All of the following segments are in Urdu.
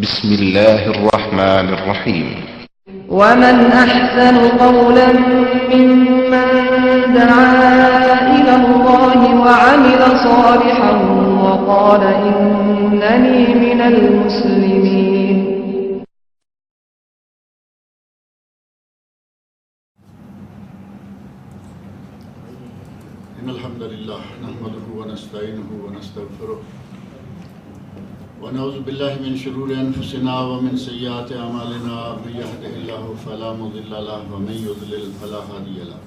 بسم الله الرحمن الرحيم. ومن أحسن قولا ممن دعا إلى الله وعمل صالحا وقال إنني من المسلمين. إن الحمد لله نحمده ونستعينه ونستغفره ونعوذ بالله من شرور أنفسنا ومن سيئات أعمالنا من يهده الله فلا مضل له ومن يضلل فلا هادي له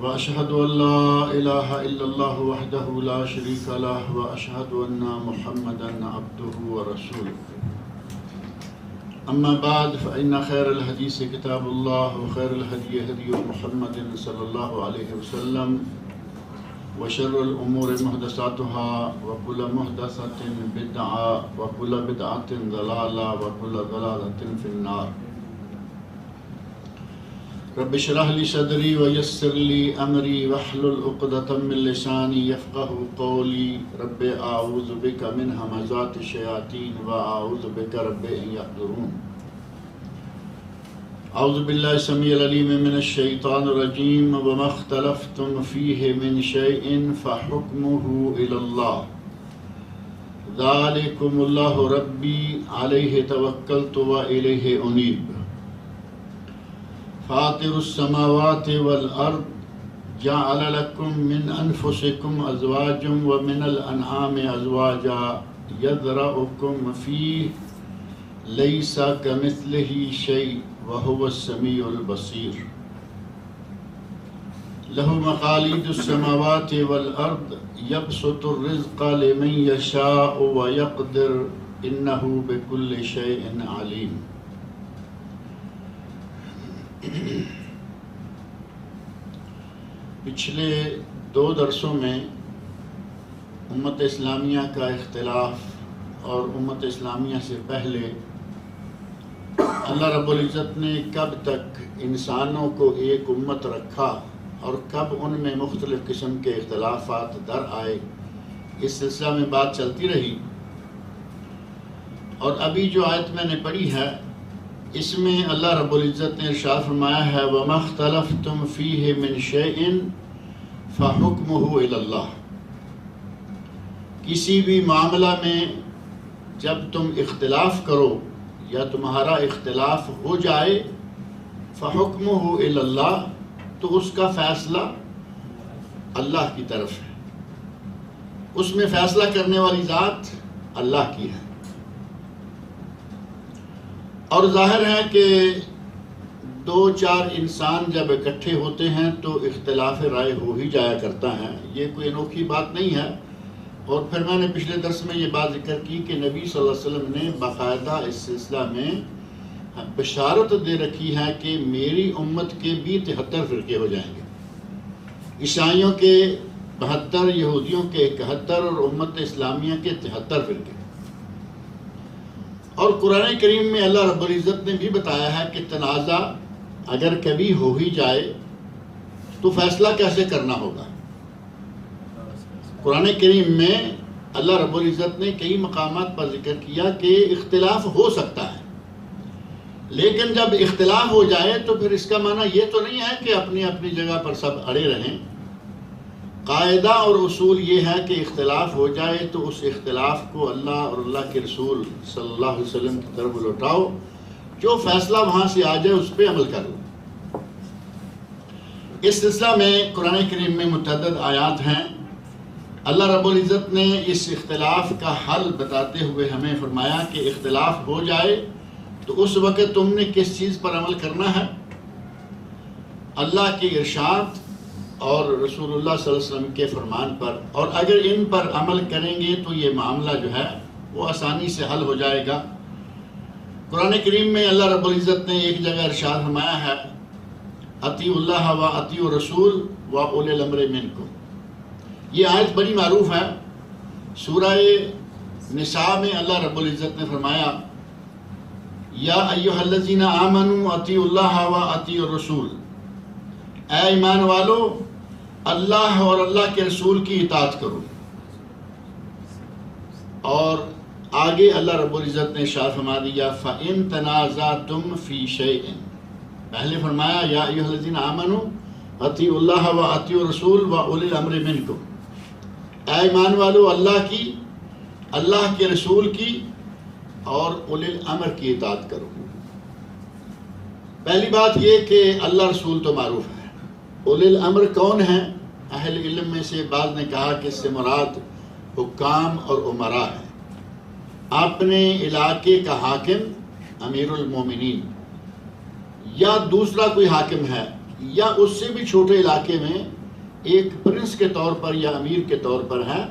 وأشهد أن لا إله إلا الله وحده لا شريك له وأشهد أن محمدا عبده ورسوله. أما بعد فإن خير الحديث كتاب الله وخير الهدي هدي محمد صلى الله عليه وسلم وشر الأمور محدثاتها وكل محدثة بدعة وكل بدعة ضلالة وكل ضلالة في النار. رب اشرح لي صدري ويسر لي أمري واحلل عقدة من لساني يفقهوا قولي. رب أعوذ بك من همزات الشياطين وأعوذ بك رب أن يحضرون. اعوذ باللہ السمیع العلیم من الشیطان الرجیم وما اختلفتم فیہ من شیء فحکمہ الی اللہ ذالکم اللہ ربی علیہ توکلت والیہ انیب. فاطر السماوات والارض جعل لکم من انفسکم ازواجا ومن الانعام ازواجا یذرؤکم فیہ لیس کمثلہ شیء وهو السمیع البصیر. له مقالید السماوات والارض یبسط الرزق لمن یشاء ویقدر انہ بكل شیء علیم. پچھلے 2 درسوں میں امت اسلامیہ کا اختلاف اور امت اسلامیہ سے پہلے اللہ رب العزت نے کب تک انسانوں کو ایک امت رکھا اور کب ان میں مختلف قسم کے اختلافات در آئے، اس سلسلہ میں بات چلتی رہی. اور ابھی جو آیت میں نے پڑھی ہے اس میں اللہ رب العزت نے ارشاد فرمایا ہے وَمَا اخْتَلَفْتُمْ فِيهِ مِنْ شَيْءٍ فَحُكْمُهُ إِلَى اللَّهِ. کسی بھی معاملہ میں جب تم اختلاف کرو یا تمہارا اختلاف ہو جائے فَحُكْمُهُ إِلَى اللَّهِ، تو اس کا فیصلہ اللہ کی طرف ہے. اس میں فیصلہ کرنے والی ذات اللہ کی ہے. اور ظاہر ہے کہ 2-4 انسان جب اکٹھے ہوتے ہیں تو اختلاف رائے ہو ہی جایا کرتا ہے. یہ کوئی انوکھی بات نہیں ہے. اور پھر میں نے پچھلے درس میں یہ بات ذکر کی کہ نبی صلی اللہ علیہ وسلم نے باقاعدہ اس سلسلہ میں بشارت دے رکھی ہے کہ میری امت کے بھی 73 فرقے ہو جائیں گے. عیسائیوں کے 72، یہودیوں کے 71 اور امت اسلامیہ کے 73 فرقے. اور قرآن کریم میں اللہ رب العزت نے بھی بتایا ہے کہ تنازع اگر کبھی ہو ہی جائے تو فیصلہ کیسے کرنا ہوگا. قرآن کریم میں اللہ رب العزت نے کئی مقامات پر ذکر کیا کہ اختلاف ہو سکتا ہے، لیکن جب اختلاف ہو جائے تو پھر اس کا معنی یہ تو نہیں ہے کہ اپنی اپنی جگہ پر سب اڑے رہیں. قاعدہ اور اصول یہ ہے کہ اختلاف ہو جائے تو اس اختلاف کو اللہ اور اللہ کے رسول صلی اللہ علیہ وسلم کی طرف لوٹاؤ. جو فیصلہ وہاں سے آ جائے اس پہ عمل کر لو. اس سلسلہ میں قرآن کریم میں متعدد آیات ہیں. اللہ رب العزت نے اس اختلاف کا حل بتاتے ہوئے ہمیں فرمایا کہ اختلاف ہو جائے تو اس وقت تم نے کس چیز پر عمل کرنا ہے. اللہ کے ارشاد اور رسول اللہ صلی اللہ علیہ وسلم کے فرمان پر. اور اگر ان پر عمل کریں گے تو یہ معاملہ جو ہے وہ آسانی سے حل ہو جائے گا. قرآن کریم میں اللہ رب العزت نے ایک جگہ ارشاد فرمایا ہے اطیعوا اللہ و اطیعوا الرسول و اولی الامر منکم. یہ آیت بڑی معروف ہے. سورہ نساء میں اللہ رب العزت نے فرمایا یا ایھا الذین آمنوا اطیعوا اللہ و اطیعوا الرسول. اے ایمان والو اللہ اور اللہ کے رسول کی اطاعت کرو اور آگے اللہ رب العزت نے ارشاد فرما دیا فَإِن تَنَازَعْتُمْ فِي شَيْءٍ، پہلے فرمایا یا ایھا الذین آمنوا اطیعوا اللہ واطیعوا الرسول واولی الامر منکم، اے ایمان والو اللہ کی، اللہ کے رسول کی اور اولی الامر کی اطاعت کرو۔ پہلی بات یہ کہ اللہ رسول تو معروف ہے، اولی الامر کون ہیں؟ اہل علم میں سے بعض نے کہا کہ اس سے مراد حکام اور امراء ہیں، اپنے علاقے کا حاکم امیر المومنین، یا دوسرا کوئی حاکم ہے، یا اس سے بھی چھوٹے علاقے میں ایک پرنس کے طور پر یا امیر کے طور پر ہے،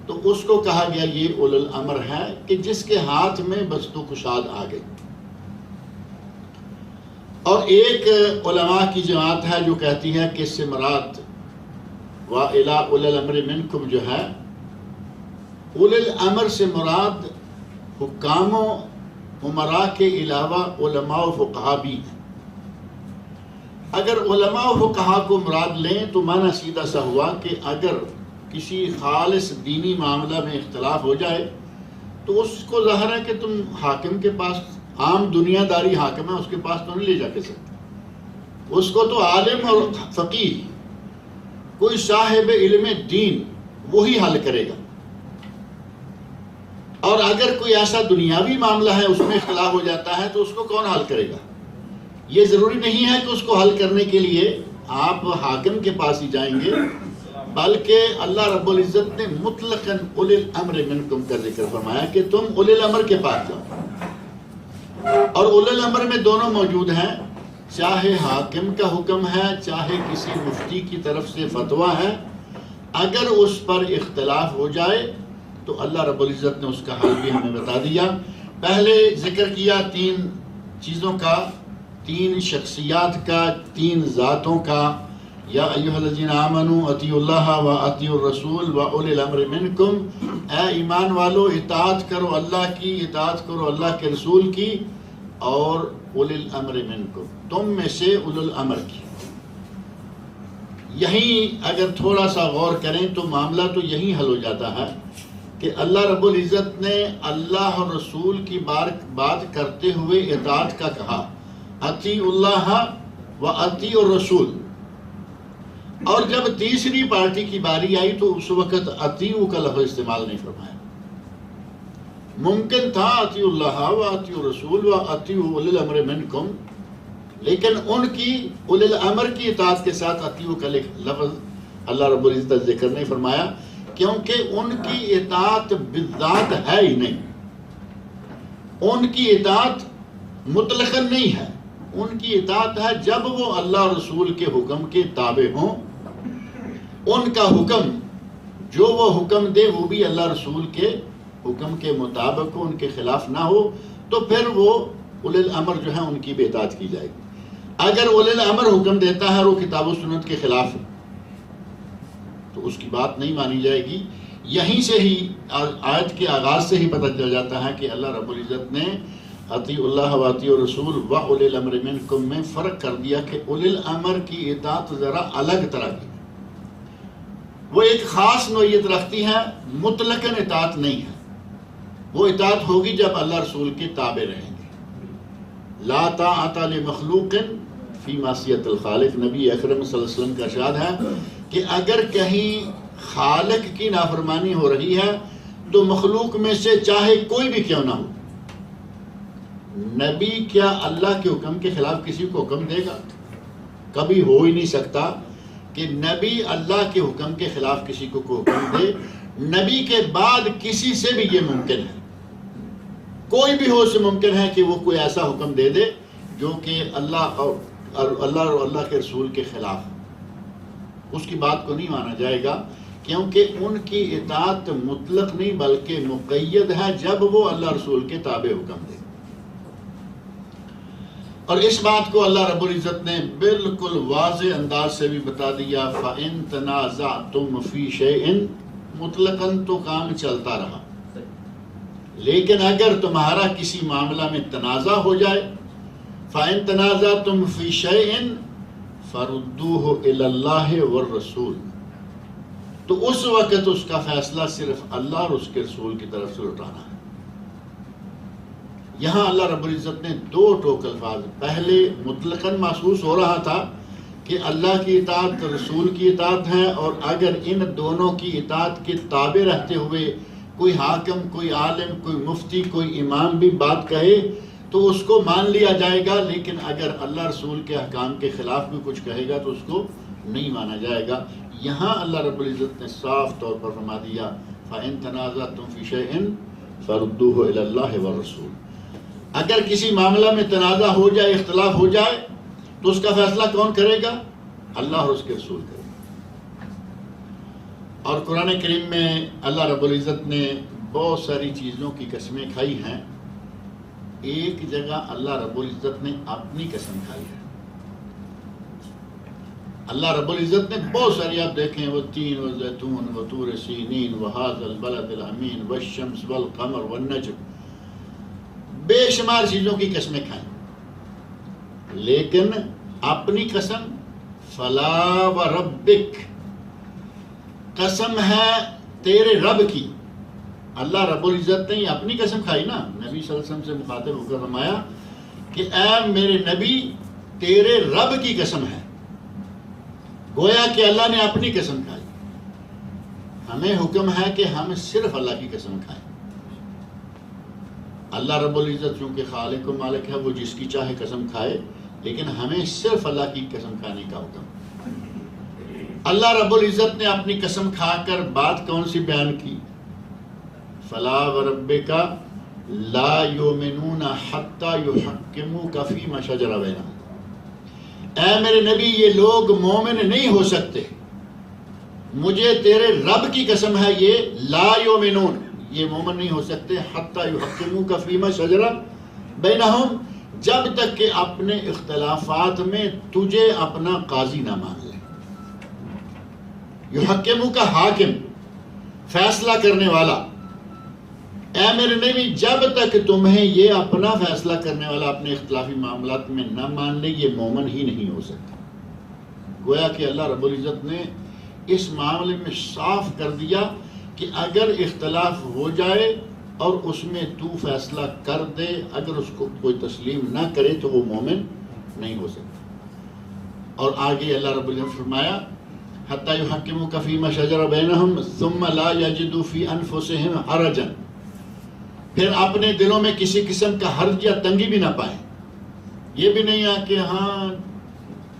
تو اس کو کہا گیا یہ اول الامر ہے کہ جس کے ہاتھ میں بست و کشاد آ گئی۔ اور ایک علماء کی جماعت ہے جو کہتی ہے کہ اس سے مراد وَإِلَىٰ أُولِي الْأَمْرِ مِنْكُمْ جو ہے، اول الامر سے مراد حکام و امراء کے علاوہ علماء و فقہا بھی ہیں۔ اگر علماء و فقہا کو مراد لیں تو معنی سیدھا سا ہوا کہ اگر کسی خالص دینی معاملہ میں اختلاف ہو جائے تو اس کو ظاہر ہے کہ تم حاکم کے پاس، عام دنیا داری حاکم ہے، اس کے پاس تو نہیں لے جا کے سکتے، اس کو تو عالم اور فقیہ، کوئی صاحب علم دین وہی حل کرے گا۔ اور اگر کوئی ایسا دنیاوی معاملہ ہے اس میں اختلاف ہو جاتا ہے تو اس کو کون حل کرے گا؟ یہ ضروری نہیں ہے کہ اس کو حل کرنے کے لیے آپ حاکم کے پاس ہی جائیں گے، بلکہ اللہ رب العزت نے مطلقاً اولی الامر منکم کا ذکر فرمایا کہ تم اولی الامر کے پاس جاؤ، اور اولی الامر میں دونوں موجود ہیں، چاہے حاکم کا حکم ہے چاہے کسی مفتی کی طرف سے فتویٰ ہے، اگر اس پر اختلاف ہو جائے تو اللہ رب العزت نے اس کا حل بھی ہمیں بتا دیا۔ پہلے ذکر کیا تین چیزوں کا، تین شخصیات کا، تین ذاتوں کا، یا ایھا الذین آمنوا اطیعوا اللہ واطیعوا الرسول واولی الامر منکم، اے ایمان والو اطاعت کرو اللہ کی، اطاعت کرو اللہ کے رسول کی، اور اولی الامر منکم، تم میں سے اولی الامر کی۔ یہیں اگر تھوڑا سا غور کریں تو معاملہ تو یہی حل ہو جاتا ہے کہ اللہ رب العزت نے اللہ اور رسول کی بات کرتے ہوئے اطاعت کا کہا، اطیعوا اللہ واطیعوا الرسول، اور جب تیسری پارٹی کی باری آئی تو اس وقت اطیعوا کا لفظ استعمال نہیں فرمایا۔ ممکن تھا اطیعوا اللہ واطیعوا الرسول واطیعوا اولی الامر منکم، لیکن ان کی اولی الامر کی اطاعت کے ساتھ اطیعوا کا لفظ اللہ رب العزت نے ذکر نہیں فرمایا، کیونکہ ان کی اطاعت بالذات ہے ہی نہیں، ان کی اطاعت مطلقاً نہیں ہے، ان کی اطاعت ہے جب وہ اللہ رسول کے حکم کے تابع ہوں، ان کا حکم جو وہ حکم دے وہ بھی اللہ رسول کے حکم کے مطابق ہو، ان کے خلاف نہ ہو، تو پھر وہ اولی الامر جو ہے ان کی بھی اطاعت کی جائے گی۔ اگر اولی الامر حکم دیتا ہے اور وہ کتاب و سنت کے خلاف ہے تو اس کی بات نہیں مانی جائے گی۔ یہیں سے ہی آیت کے آغاز سے ہی پتہ چل جاتا ہے کہ اللہ رب العزت نے اطیعوا اللہ واطیعوا الرسول واولی الامر منکم میں فرق کر دیا کہ اولی الامر کی اطاعت ذرا الگ طرح کی، وہ ایک خاص نوعیت رکھتی ہے، مطلقاً اطاعت نہیں ہے، وہ اطاعت ہوگی جب اللہ رسول کے تابع رہیں گے۔ لا طاعۃ لمخلوق فی معصیۃ الخالق، نبی اکرم صلی اللہ علیہ وسلم کا ارشاد ہے کہ اگر کہیں خالق کی نافرمانی ہو رہی ہے تو مخلوق میں سے چاہے کوئی بھی کیوں نہ ہو، نبی کیا اللہ کے حکم کے خلاف کسی کو حکم دے گا؟ کبھی ہو ہی نہیں سکتا کہ نبی اللہ کے حکم کے خلاف کسی کو حکم دے۔ نبی کے بعد کسی سے بھی یہ ممکن ہے، کوئی بھی ہو سے ممکن ہے کہ وہ کوئی ایسا حکم دے دے جو کہ اللہ اور اللہ کے رسول کے خلاف، اس کی بات کو نہیں مانا جائے گا، کیونکہ ان کی اطاعت مطلق نہیں بلکہ مقید ہے جب وہ اللہ رسول کے تابع حکم دے۔ اور اس بات کو اللہ رب العزت نے بالکل واضح انداز سے بھی بتا دیا، فَإِن تَنَازَعْتُمْ فِي شَيْءٍ، مطلقاً تو کام چلتا رہا، لیکن اگر تمہارا کسی معاملہ میں تنازع ہو جائے، فَإِن تَنَازَعْتُمْ فِي شَيْءٍ فَرُدُّوهُ إِلَى اللَّهِ وَالرَّسُولِ، تو اس وقت اس کا فیصلہ صرف اللہ اور اس کے رسول کی طرف سے اٹھانا ہے۔ یہاں اللہ رب العزت نے دو ٹوک الفاظ، پہلے مطلقاً محسوس ہو رہا تھا کہ اللہ کی اطاعت رسول کی اطاعت ہے، اور اگر ان دونوں کی اطاعت کے تابع رہتے ہوئے کوئی حاکم، کوئی عالم، کوئی مفتی، کوئی امام بھی بات کہے تو اس کو مان لیا جائے گا، لیکن اگر اللہ رسول کے احکام کے خلاف بھی کچھ کہے گا تو اس کو نہیں مانا جائے گا۔ یہاں اللہ رب العزت نے صاف طور پر فرما دیا فَإِن تَنَازَعْتُمْ فِي شَيْءٍ فَرُدُّوهُ إِلَى اللَّهِ وَالرَّسُولِ، اگر کسی معاملہ میں تنازع ہو جائے، اختلاف ہو جائے، تو اس کا فیصلہ کون کرے گا؟ اللہ اور اس کے رسول کرے گا۔ اور قرآن کریم میں اللہ رب العزت نے بہت ساری چیزوں کی قسمیں کھائی ہیں، ایک جگہ اللہ رب العزت نے اپنی قسم کھائی ہے۔ اللہ رب العزت نے بہت ساری، آپ دیکھیں، والتین والزیتون وطور سینین وہذا البلد الامین والشمس والقمر والنجم، بے شمار چیزوں کی قسمیں کھائیں، لیکن اپنی قسم فلا وربک، قسم ہے تیرے رب کی۔ اللہ رب العزت نے اپنی قسم کھائی نا، نبی صلی اللہ علیہ وسلم سے مخاطب ہو کر فرمایا کہ اے میرے نبی تیرے رب کی قسم ہے، گویا کہ اللہ نے اپنی قسم کھائی۔ ہمیں حکم ہے کہ ہم صرف اللہ کی قسم کھائیں۔ اللہ رب العزت چونکہ خالق و مالک ہے، وہ جس کی چاہے قسم کھائے، لیکن ہمیں صرف اللہ کی قسم کھانے کا حکم۔ اللہ رب العزت نے اپنی قسم کھا کر بات کون سی بیان کی؟ فلا وربک لا یؤمنون حتی یحکموک فیما شجر بینہم، اے میرے نبی یہ لوگ مومن نہیں ہو سکتے، مجھے تیرے رب کی قسم ہے، یہ لا یؤمنون، یہ مومن نہیں ہو سکتے، حتی یحکموک فیما شجر بینہم، جب تک کہ اپنے اختلافات میں تجھے اپنا قاضی نہ مان لے۔ یحکموک حاکم، فیصلہ کرنے والا، اے میرے نبی جب تک تمہیں یہ اپنا فیصلہ کرنے والا اپنے اختلافی معاملات میں نہ مان لے، یہ مومن ہی نہیں ہو سکتا۔ گویا کہ اللہ رب العزت نے اس معاملے میں صاف کر دیا کہ اگر اختلاف ہو جائے اور اس میں تو فیصلہ کر دے، اگر اس کو کوئی تسلیم نہ کرے تو وہ مومن نہیں ہو سکتا۔ اور آگے اللہ رب العزت نے فرمایا حتی یحکموک فیما شجر بینہم ثم لا یجدوا فی انفسہم حرجا، پھر اپنے دلوں میں کسی قسم کا حرج یا تنگی بھی نہ پائیں، یہ بھی نہیں ہے کہ ہاں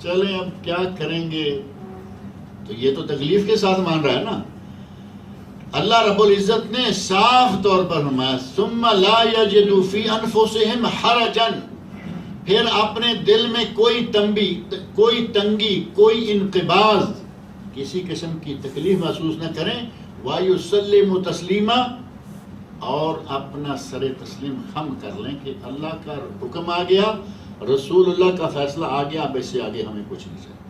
چلیں اب کیا کریں گے، تو یہ تو تکلیف کے ساتھ مان رہا ہے نا۔ اللہ رب العزت نے صاف طور پر فرمایا ثم لا یجدوا فی انفسہم حرجا، پھر اپنے دل میں کوئی تنگی، کوئی انقباض، کسی قسم کی تکلیف محسوس نہ کریں، وَيُسَلِّمُ تَسْلِيمًا، اور اپنا سر تسلیم خم کر لیں کہ اللہ کا حکم آ گیا، رسول اللہ کا فیصلہ آ گیا، اب اس سے آگے ہمیں کچھ نہیں چاہیے۔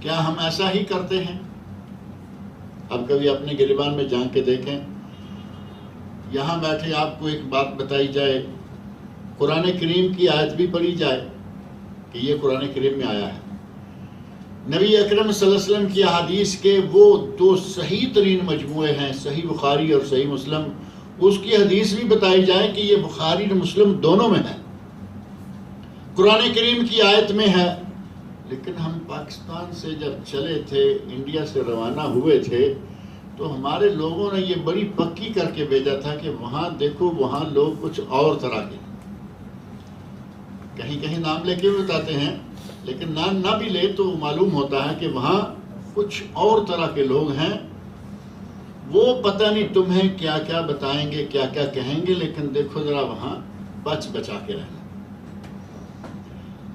کیا ہم ایسا ہی کرتے ہیں؟ اب کبھی اپنے گریبان میں جھانک کے دیکھیں، یہاں بیٹھے آپ کو ایک بات بتائی جائے، قرآن کریم کی آیت بھی پڑھی جائے کہ یہ قرآن کریم میں آیا ہے، نبی اکرم صلی اللہ علیہ وسلم کی احادیث کے وہ دو صحیح ترین مجموعے ہیں، صحیح بخاری اور صحیح مسلم، اس کی حدیث بھی بتائی جائے کہ یہ بخاری اور مسلم دونوں میں ہے، قرآن کریم کی آیت میں ہے، لیکن ہم پاکستان سے جب چلے تھے، انڈیا سے روانہ ہوئے تھے، تو ہمارے لوگوں نے یہ بڑی پکی کر کے بھیجا تھا کہ وہاں دیکھو، وہاں لوگ کچھ اور طرح کے، کہیں کہیں نام لے کے بھی بتاتے ہیں، لیکن نام نہ بھی لے تو معلوم ہوتا ہے کہ وہاں کچھ اور طرح کے لوگ ہیں، وہ پتہ نہیں تمہیں کیا کیا بتائیں گے، کیا کیا کہیں گے، لیکن دیکھو ذرا وہاں بچا کے رہنا۔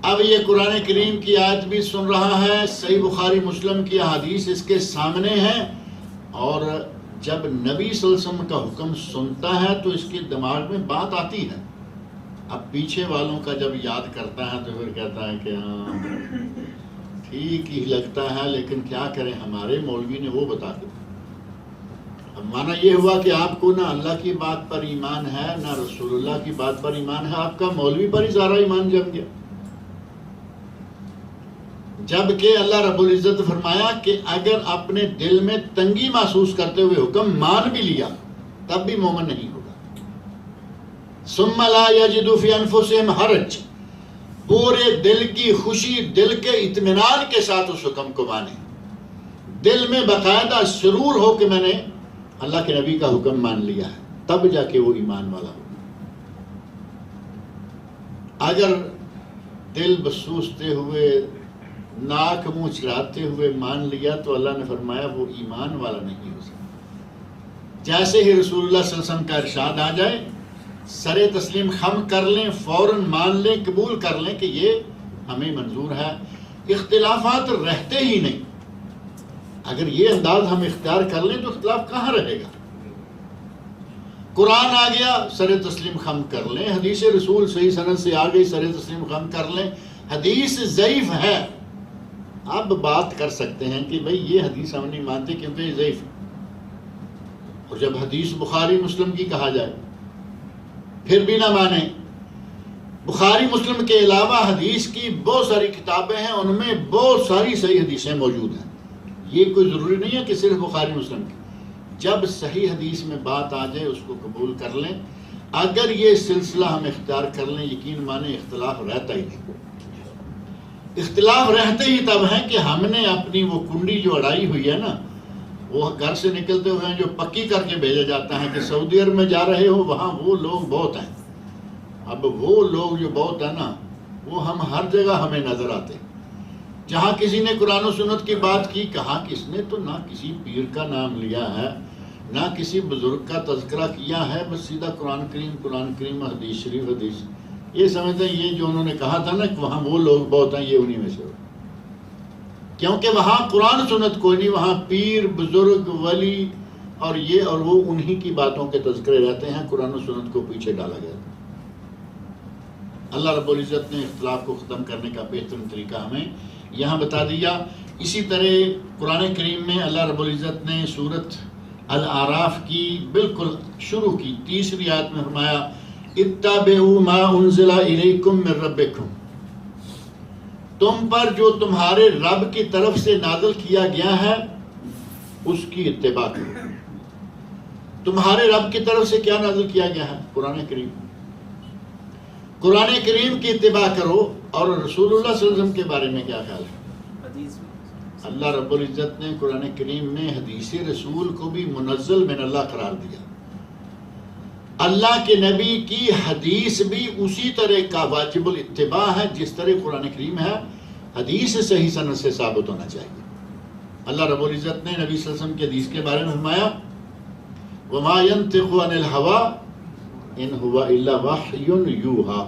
اب یہ قرآن کریم کی آیت بھی سن رہا ہے، صحیح بخاری مسلم کی احادیث اس کے سامنے ہیں، اور جب نبی صلی اللہ علیہ وسلم کا حکم سنتا ہے تو اس کے دماغ میں بات آتی ہے، اب پیچھے والوں کا جب یاد کرتا ہے تو پھر کہتا ہے کہ ہاں ٹھیک ہی لگتا ہے، لیکن کیا کریں، ہمارے مولوی نے وہ بتا دیا۔ اب مانا یہ ہوا کہ آپ کو نہ اللہ کی بات پر ایمان ہے، نہ رسول اللہ کی بات پر ایمان ہے، آپ کا مولوی پر ہی سارا ایمان جم گیا، جبکہ اللہ رب العزت فرمایا کہ اگر اپنے دل میں تنگی محسوس کرتے ہوئے حکم مان بھی لیا تب بھی مومن نہیں ہوگا۔ ثم لا یجدوا فی انفسہم حرج، پورے دل کی خوشی، دل کے اطمینان کے ساتھ اس حکم کو مانیں، دل میں باقاعدہ سرور ہو کہ میں نے اللہ کے نبی کا حکم مان لیا ہے، تب جا کے وہ ایمان والا ہو۔ اگر دل بسوستے ہوئے، ناک منہ چراتے ہوئے مان لیا تو اللہ نے فرمایا وہ ایمان والا نہیں ہو سکتا۔ جیسے ہی رسول اللہ صلی اللہ علیہ وسلم کا ارشاد آ جائے، سر تسلیم خم کر لیں، فوراً مان لیں، قبول کر لیں کہ یہ ہمیں منظور ہے، اختلافات رہتے ہی نہیں۔ اگر یہ انداز ہم اختیار کر لیں تو اختلاف کہاں رہے گا؟ قرآن آ گیا، سر تسلیم خم کر لیں، حدیث رسول صحیح سند سے آ گئی، سر تسلیم خم کر لیں۔ حدیث ضعیف ہے، اب بات کر سکتے ہیں کہ بھئی یہ حدیث ہم نہیں مانتے کیونکہ یہ ضعیف ہے، اور جب حدیث بخاری مسلم کی کہا جائے پھر بھی نہ مانیں۔ بخاری مسلم کے علاوہ حدیث کی بہت ساری کتابیں ہیں، ان میں بہت ساری صحیح حدیثیں موجود ہیں، یہ کوئی ضروری نہیں ہے کہ صرف بخاری مسلم کی۔ جب صحیح حدیث میں بات آ جائے اس کو قبول کر لیں، اگر یہ سلسلہ ہم اختیار کر لیں، یقین مانیں اختلاف رہتا ہی نہیں۔ اختلاف رہتے ہی تب ہے کہ ہم نے اپنی وہ کنڈی جو اڑائی ہوئی ہے نا، وہ گھر سے نکلتے ہوئے جو پکی کر کے بھیجا جاتا ہے کہ سعودی عرب میں جا رہے ہو، وہاں وہ لوگ بہت ہیں۔ اب وہ لوگ جو بہت ہیں نا، وہ ہم ہر جگہ ہمیں نظر آتے ہیں۔ جہاں کسی نے قرآن و سنت کی بات کی، کہا کہ اس نے تو نہ کسی پیر کا نام لیا ہے، نہ کسی بزرگ کا تذکرہ کیا ہے، بس سیدھا قرآن کریم، حدیث شریف، حدیث۔ یہ سمجھتے ہیں یہ جو انہوں نے کہا تھا نا کہ وہاں وہ لوگ بہت ہیں، یہ انہی میں سے ہو، کیونکہ وہاں قرآن سنت کوئی نہیں، وہاں پیر، بزرگ، ولی اور یہ اور وہ انہی کی باتوں کے تذکرے رہتے ہیں، قرآن و سنت کو پیچھے ڈالا گیا۔ اللہ رب العزت نے اختلاف کو ختم کرنے کا بہترین طریقہ ہمیں یہاں بتا دیا۔ اسی طرح قرآن کریم میں اللہ رب العزت نے سورۃ الاعراف کی بالکل شروع کی 3 آیت میں فرمایا اتبعوا ما انزل الیکم من ربکم، تم پر جو تمہارے رب کی طرف سے نازل کیا گیا ہے اس کی اتباع کرو۔ تمہارے رب کی طرف سے کیا نازل کیا گیا ہے؟ قرآن کریم۔ قرآن کریم کی اتباع کرو۔ اور رسول اللہ صلی اللہ علیہ وسلم کے بارے میں کیا خیال ہے؟ اللہ رب العزت نے قرآن کریم میں حدیث رسول کو بھی منزل من اللہ قرار دیا۔ اللہ کے نبی کی حدیث بھی اسی طرح کا واجب الاتباع ہے جس طرح قرآن کریم ہے، حدیث صحیح سند سے ثابت ہونا چاہیے۔ اللہ رب العزت نے نبی صلی اللہ علیہ وسلم کی حدیث کے بارے میں فرمایا وَمَا يَنْطِقُ عَنِ الْهَوَىٰ إِنْ هُوَ إِلَّا وَحْيٌ يُوحَىٰ،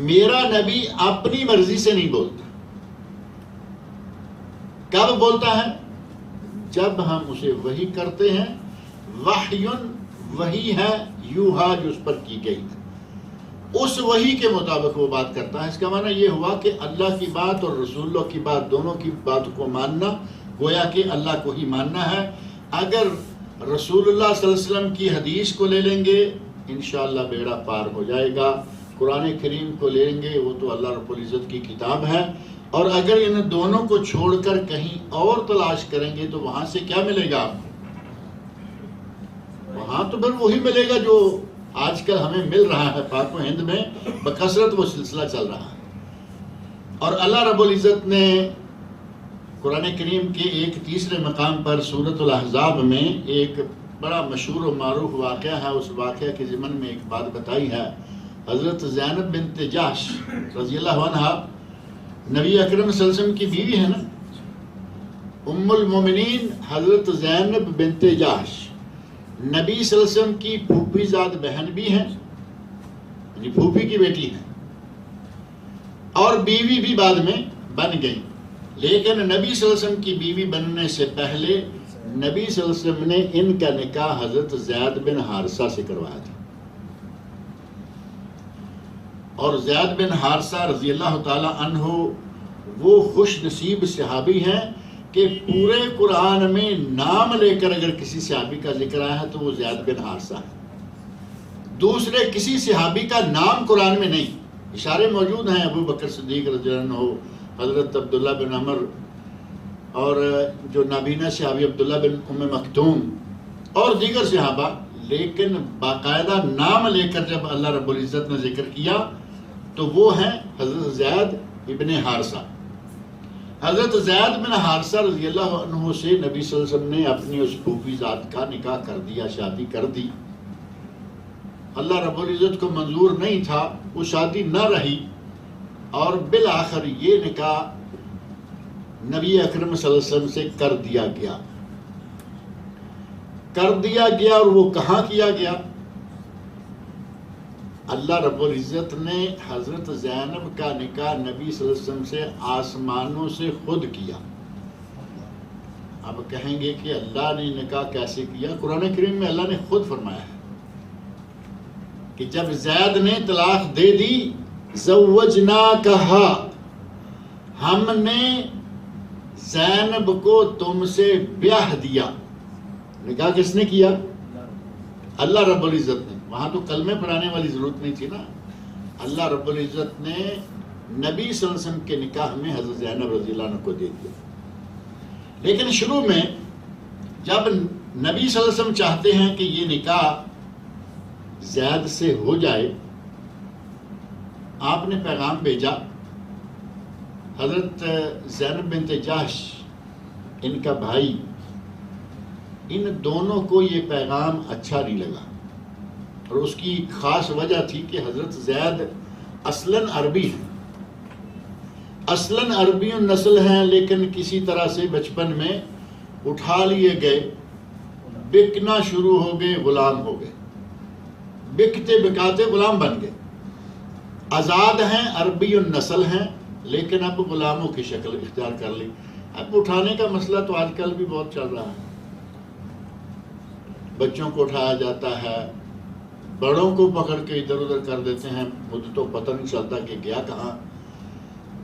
میرا نبی اپنی مرضی سے نہیں بولتا۔ کب بولتا ہے؟ جب ہم اسے وحی کرتے ہیں، وحیٌ وحی ہے، یوحا جو اس پر کی گئی ہے، اس وحی کے مطابق وہ بات کرتا ہے۔ اس کا معنی یہ ہوا کہ اللہ کی بات اور رسول اللہ کی بات دونوں کی بات کو ماننا گویا کہ اللہ کو ہی ماننا ہے۔ اگر رسول اللہ صلی اللہ علیہ وسلم کی حدیث کو لے لیں گے انشاءاللہ بیڑا پار ہو جائے گا، قرآن کریم کو لے لیں گے وہ تو اللہ رب العزت کی کتاب ہے، اور اگر ان دونوں کو چھوڑ کر کہیں اور تلاش کریں گے تو وہاں سے کیا ملے گا آپ کو؟ وہاں تو پھر وہی ملے گا جو آج کل ہمیں مل رہا ہے، پاک و ہند میں بکثرت وہ سلسلہ چل رہا ہے۔ اور اللہ رب العزت نے قرآن کریم کے ایک تیسرے مقام پر سورۃ الاحزاب میں ایک بڑا مشہور و معروف واقعہ ہے، اس واقعہ کے ضمن میں ایک بات بتائی ہے۔ حضرت زینب بنت جحش رضی اللہ عنہا نبی اکرم صلی اللہ علیہ وسلم کی بیوی ہے نا، ام المومنین حضرت زینب بنت جحش نبی صلی اللہ علیہ وسلم کی پھوپھی زاد بہن بھی ہیں، یعنی پھوپھی کی بیٹی ہیں، اور بیوی بھی بعد میں بن گئی، لیکن نبی صلی اللہ علیہ وسلم کی بیوی بننے سے پہلے نبی صلی اللہ علیہ وسلم نے ان کا نکاح حضرت زید بن حارثہ سے کروایا تھا۔ اور زید بن حارثہ رضی اللہ تعالی عنہ وہ خوش نصیب صحابی ہیں کہ پورے قرآن میں نام لے کر اگر کسی صحابی کا ذکر آیا ہے تو وہ زید بن حارثہ ہے، دوسرے کسی صحابی کا نام قرآن میں نہیں۔ اشارے موجود ہیں، ابو بکر صدیق رضی اللہ عنہ، حضرت عبداللہ بن عمر، اور جو نابینا صحابی عبداللہ بن ام مکتوم اور دیگر صحابہ، لیکن باقاعدہ نام لے کر جب اللہ رب العزت نے ذکر کیا تو وہ ہیں حضرت زید ابن حارثہ۔ حضرت زید بن حارثہ رضی اللہ عنہ سے نبی صلی اللہ علیہ وسلم نے اپنی اس پھوپھی ذات کا نکاح کر دیا، شادی کر دی۔ اللہ رب العزت کو منظور نہیں تھا، وہ شادی نہ رہی، اور بالآخر یہ نکاح نبی اکرم صلی اللہ علیہ وسلم سے کر دیا گیا۔ اور وہ کہاں کیا گیا؟ اللہ رب العزت نے حضرت زینب کا نکاح نبی صلی اللہ علیہ وسلم سے آسمانوں سے خود کیا۔ اب کہیں گے کہ اللہ نے نکاح کیسے کیا؟ قرآن کریم میں اللہ نے خود فرمایا ہے کہ جب زید نے طلاق دے دی، زوجناکہا، ہم نے زینب کو تم سے بیاہ دیا۔ نکاح کس نے کیا؟ اللہ رب العزت نے۔ وہاں تو کلمے پڑھانے والی ضرورت نہیں تھی نا، اللہ رب العزت نے نبی صلی اللہ علیہ وسلم کے نکاح میں حضرت زینب رضی اللہ عنہ کو دے دیا۔ لیکن شروع میں جب نبی صلی اللہ علیہ وسلم چاہتے ہیں کہ یہ نکاح زید سے ہو جائے، آپ نے پیغام بھیجا۔ حضرت زینب بنت جحش، ان کا بھائی، ان دونوں کو یہ پیغام اچھا نہیں لگا، اور اس کی خاص وجہ تھی کہ حضرت زید اصلاً عربی ہیں، اصلاً عربی نسل ہیں، لیکن کسی طرح سے بچپن میں اٹھا لیے گئے، بکنا شروع ہو گئے، غلام ہو گئے، بکتے بکاتے غلام بن گئے۔ آزاد ہیں، عربی نسل ہیں، لیکن اب غلاموں کی شکل اختیار کر لی۔ اب اٹھانے کا مسئلہ تو آج کل بھی بہت چل رہا ہے، بچوں کو اٹھایا جاتا ہے، بڑوں کو پکڑ کے ادھر ادھر کر دیتے ہیں، مجھے تو پتہ نہیں چلتا کہ گیا کہاں۔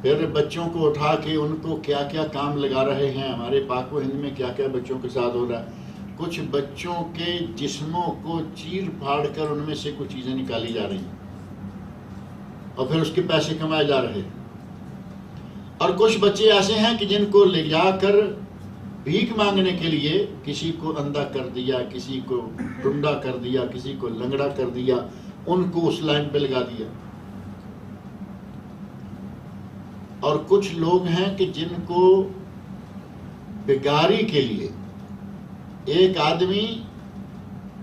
پھر بچوں کو اٹھا کے ان کو کیا کیا کام لگا رہے ہیں، ہمارے پاک و ہند میں کیا کیا بچوں کے ساتھ ہو رہا ہے۔ کچھ بچوں کے جسموں کو چیر پھاڑ کر ان میں سے کچھ چیزیں نکالی جا رہی ہیں، اور پھر اس کے پیسے کمائے جا رہے ہیں۔ اور کچھ بچے ایسے ہیں کہ جن کو لے جا کر بھیک مانگنے کے لیے کسی کو اندھا کر دیا، کسی کو ٹنڈا کر دیا، کسی کو لنگڑا کر دیا، ان کو اس لائن پہ لگا دیا۔ اور کچھ لوگ ہیں کہ جن کو بگاری کے لیے ایک آدمی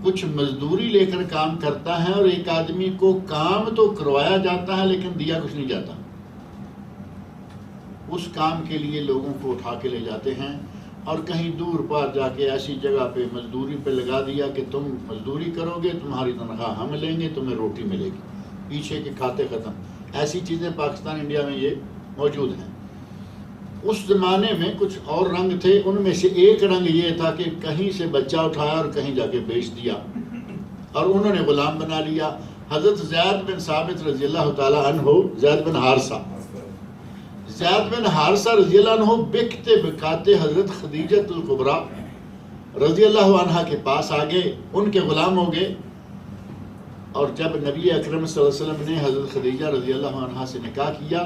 کچھ مزدوری لے کر کام کرتا ہے، اور ایک آدمی کو کام تو کروایا جاتا ہے لیکن دیا کچھ نہیں جاتا۔ اس کام کے لیے لوگوں کو اٹھا کے لے جاتے ہیں، اور کہیں دور پار جا کے ایسی جگہ پہ مزدوری پہ لگا دیا کہ تم مزدوری کرو گے، تمہاری تنخواہ ہم لیں گے، تمہیں روٹی ملے گی، پیچھے کے کھاتے ختم۔ ایسی چیزیں پاکستان انڈیا میں یہ موجود ہیں۔ اس زمانے میں کچھ اور رنگ تھے، ان میں سے ایک رنگ یہ تھا کہ کہیں سے بچہ اٹھایا اور کہیں جا کے بیچ دیا، اور انہوں نے غلام بنا لیا۔ حضرت زید بن ثابت رضی اللہ تعالیٰ عنہ، زید بن حارثہ رضی اللہ عنہ بکتے بکاتے حضرت خدیجہ الکبریٰ رضی اللہ عنہ کے پاس آگے، ان کے غلام ہو گئے۔ اور جب نبی اکرم صلی اللہ علیہ وسلم نے حضرت خدیجہ رضی اللہ عنہ سے نکاح کیا